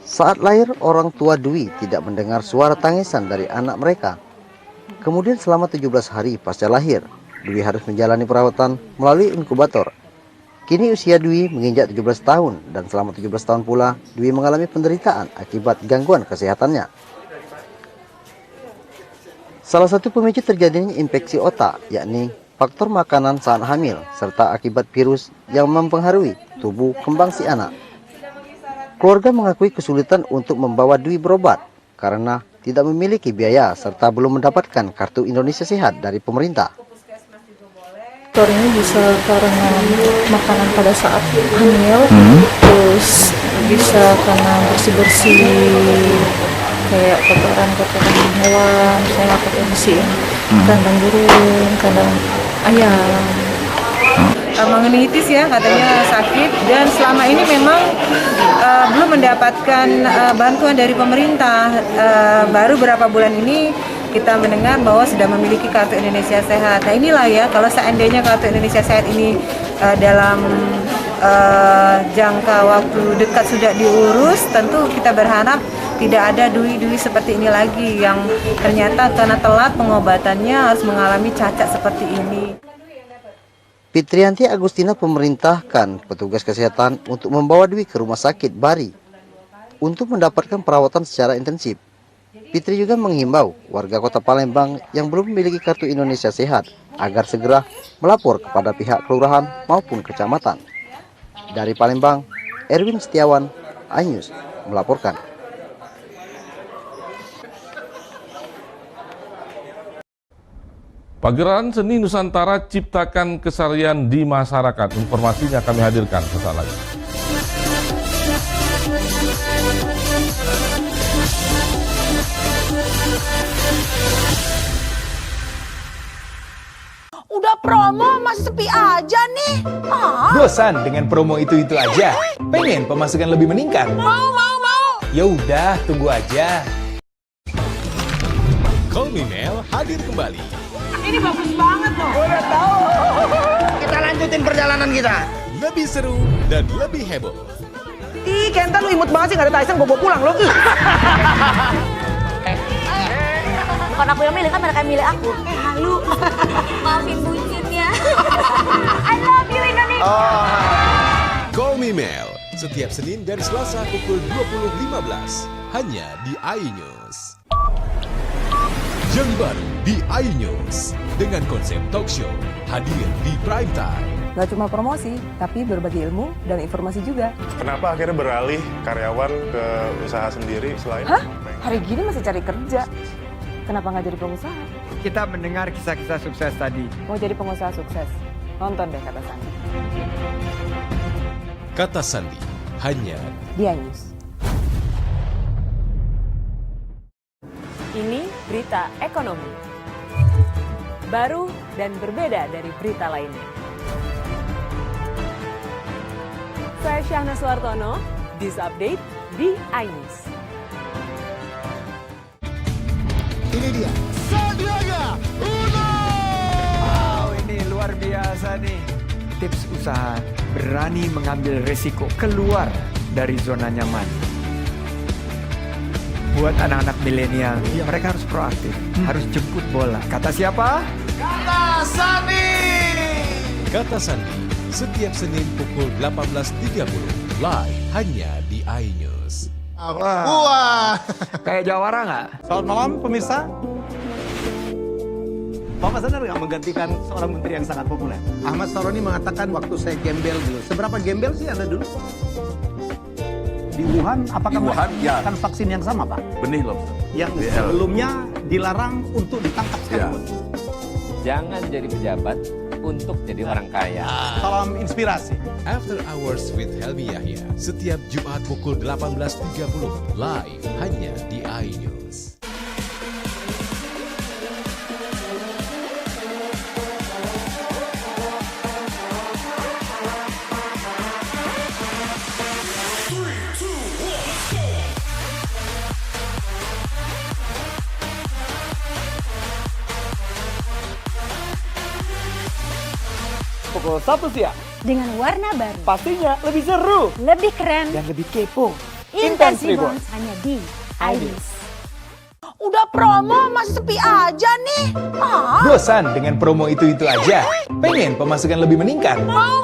Saat lahir, orang tua Dwi tidak mendengar suara tangisan dari anak mereka. Kemudian selama 17 hari pasca lahir, Dwi harus menjalani perawatan melalui inkubator. Kini usia Dwi menginjak 17 tahun dan selama 17 tahun pula Dwi mengalami penderitaan akibat gangguan kesehatannya. Salah satu pemicu terjadinya infeksi otak yakni faktor makanan saat hamil serta akibat virus yang mempengaruhi tubuh kembang si anak. Keluarga mengakui kesulitan untuk membawa Dwi berobat karena tidak memiliki biaya serta belum mendapatkan kartu Indonesia Sehat dari pemerintah. Faktor ini bisa karena makanan pada saat hamil, terus bisa karena bersih-bersih kayak kotoran-kotoran hewan, misalnya pakai bersihin kandang burung, kandang ayam. Meningitis ya, katanya sakit dan selama ini memang belum mendapatkan bantuan dari pemerintah. Baru beberapa bulan ini kita mendengar bahwa sudah memiliki kartu Indonesia Sehat. Nah inilah ya, kalau seandainya kartu Indonesia Sehat ini dalam jangka waktu dekat sudah diurus, tentu kita berharap tidak ada dui-dui seperti ini lagi yang ternyata karena telat pengobatannya harus mengalami cacat seperti ini. Fitrianti Agustina memerintahkan petugas kesehatan untuk membawa Dwi ke rumah sakit Bari untuk mendapatkan perawatan secara intensif. Fitri juga menghimbau warga Kota Palembang yang belum memiliki kartu Indonesia Sehat agar segera melapor kepada pihak kelurahan maupun kecamatan. Dari Palembang, Erwin Setiawan, iNews melaporkan. Pagelaran Seni Nusantara ciptakan kesarian di masyarakat. Informasinya kami hadirkan sesaat lagi. Udah promo masih sepi aja nih. Bosan dengan promo itu-itu aja? Pengen pemasukan lebih meningkat? Mau. Ya udah, tunggu aja. Kolminel hadir kembali. Ini bagus banget loh. Udah tahu. Kita lanjutin perjalanan kita. Lebih seru dan lebih heboh. Ih, Kenta lu imut banget sih, gak ada Tyson, gue bawa pulang lo. Bukan aku yang milih, kan mereka yang milih aku. Halu. Maafin bucin ya. I love you Indonesia. Kolminel setiap Senin dan Selasa pukul 20.15 hanya di iNews. Yang baru di iNews dengan konsep talk show hadir di prime time. Gak cuma promosi, tapi berbagi ilmu dan informasi juga. Kenapa akhirnya beralih karyawan ke usaha sendiri selain? Hah? Hari gini masih cari kerja. Kenapa nggak jadi pengusaha? Kita mendengar kisah-kisah sukses tadi. Mau jadi pengusaha sukses? Nonton deh Kata Sandi. Kata Sandi hanya di iNews. Ini berita ekonomi. Baru dan berbeda dari berita lainnya. Saya Syahna Suartono, This Update di iNews. Ini dia, Sandiaga Uno! Wow, ini luar biasa nih. Tips usaha, berani mengambil resiko, keluar dari zona nyaman. Buat anak-anak milenial, mereka harus proaktif, harus jemput bola. Kata siapa? Kata Sandi. Kata Sandi setiap Senin pukul 18.30 live hanya di iNews. Wah, kayak jawara nggak? Selamat malam pemirsa. Bapak sadar nggak menggantikan seorang menteri yang sangat populer? Ahmad Saroni mengatakan waktu saya gembel dulu. Seberapa gembel sih Anda dulu? Di Wuhan, apakah melakukan vaksin yang sama, Pak? Benih lobster. Yang sebelumnya dilarang untuk ditangkap sekalipun. Jangan jadi pejabat untuk jadi orang kaya. Salam inspirasi. After Hours with Helmi Yahya setiap Jumat pukul 18.30 live hanya di iNews. Pukul 1 siang. Dengan warna baru. Pastinya lebih seru. Lebih keren. Dan lebih kepo. Intense Reborns hanya di iNews. Udah promo masih sepi aja nih. Bosan dengan promo itu-itu aja? Pengen pemasukan lebih meningkat? Mau.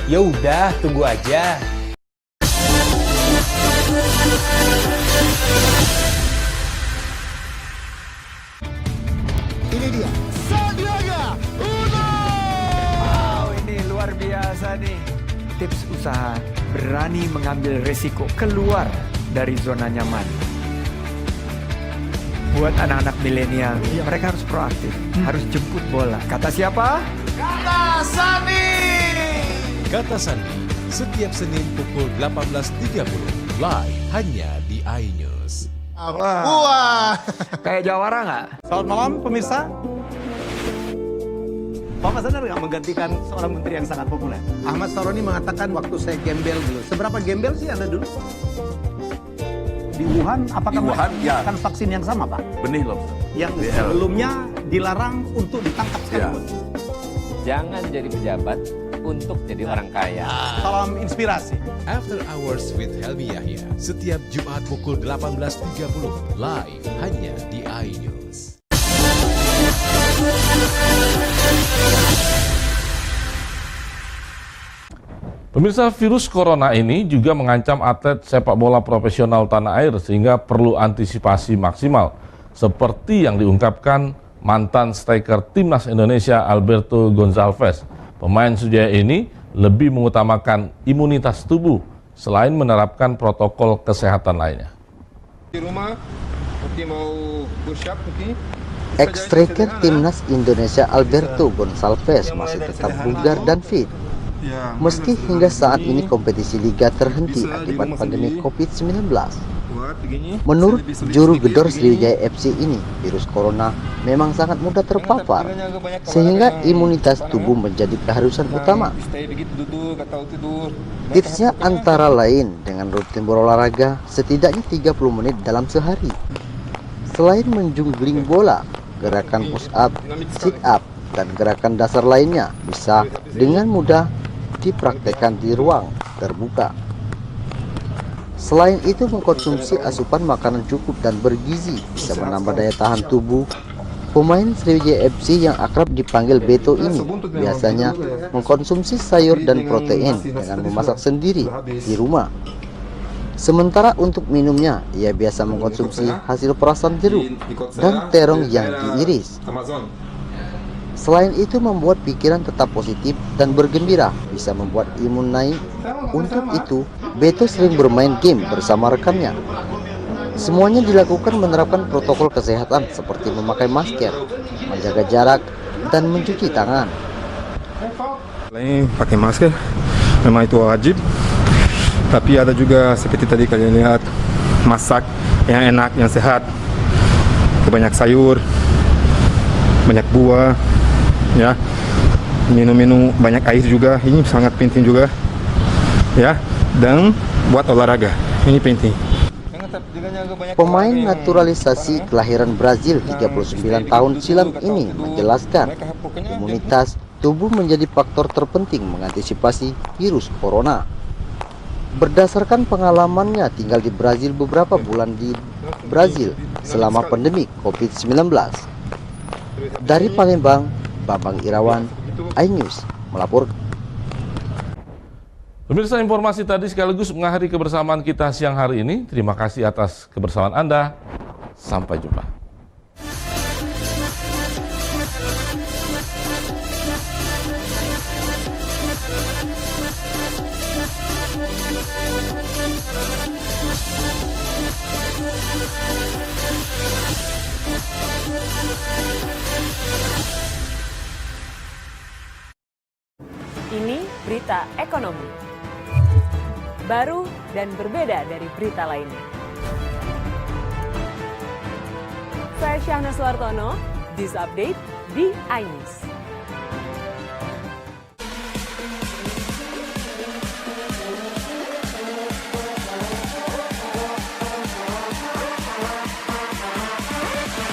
Ya udah, tunggu aja. Ini dia, Sandiaga Uno! Wow, ini luar biasa nih. Tips usaha, berani mengambil resiko, keluar dari zona nyaman. Buat anak-anak milenial, mereka harus proaktif, harus jemput bola. Kata siapa? Kata Sandi. Kata Sandi setiap Senin pukul 18.30 live hanya di iNews. Wah, kayak jawara nggak? Selamat malam pemirsa. Bapak sadar nggak menggantikan seorang menteri yang sangat populer? Ahmad Saroni mengatakan waktu saya gembel dulu. Seberapa gembel sih Anda dulu? Di Wuhan, apakah melakukan vaksin yang sama, Pak? Benih lobster. Yang sebelumnya dilarang untuk ditangkap sekalipun. Jangan jadi pejabat untuk jadi orang kaya. Salam inspirasi. After Hours with Helmi Yahya setiap Jumat pukul 18.30 live hanya di iNews. Pemirsa, virus corona ini juga mengancam atlet sepak bola profesional tanah air sehingga perlu antisipasi maksimal. Seperti yang diungkapkan mantan striker Timnas Indonesia Alberto Gonçalves. Pemain Sriwijaya ini lebih mengutamakan imunitas tubuh selain menerapkan protokol kesehatan lainnya. Di rumah, mau push up, Ex-striker Timnas Indonesia Alberto Gonçalves masih tetap bugar dan fit. Meski hingga saat ini kompetisi liga terhenti akibat pandemi COVID-19. Menurut juru gedor Sriwijaya FC ini, virus corona memang sangat mudah terpapar, sehingga imunitas tubuh menjadi keharusan utama. Tipsnya antara lain dengan rutin berolahraga setidaknya 30 menit dalam sehari. Selain menjungling bola, gerakan push up, sit up, dan gerakan dasar lainnya bisa dengan mudah dipraktekkan di ruang terbuka. Selain itu, mengkonsumsi asupan makanan cukup dan bergizi bisa menambah daya tahan tubuh. Pemain Sriwijaya FC yang akrab dipanggil Beto ini biasanya mengkonsumsi sayur dan protein dengan memasak sendiri di rumah. Sementara untuk minumnya, ia biasa mengkonsumsi hasil perasan jeruk dan terong yang diiris. Selain itu, membuat pikiran tetap positif dan bergembira bisa membuat imun naik. Untuk itu, Beto sering bermain game bersama rekannya. Semuanya dilakukan menerapkan protokol kesehatan seperti memakai masker, menjaga jarak, dan mencuci tangan. Lain pakai masker, memang itu wajib. Tapi ada juga seperti tadi kalian lihat, masak yang enak, yang sehat, banyak sayur, banyak buah, ya, minum banyak air juga, ini sangat penting juga, ya, dan buat olahraga, ini penting. Pemain naturalisasi kelahiran Brazil 39 tahun silam ini menjelaskan imunitas tubuh menjadi faktor terpenting mengantisipasi virus corona. Berdasarkan pengalamannya tinggal di Brazil beberapa bulan di Brazil selama pandemi COVID-19. Dari Palembang, Bambang Irawan, iNews melaporkan. Pemirsa, informasi tadi sekaligus mengakhiri kebersamaan kita siang hari ini. Terima kasih atas kebersamaan Anda. Sampai jumpa. Ini berita ekonomi. Baru dan berbeda dari berita lainnya. Saya Syahna Suartono, This Update di iNews.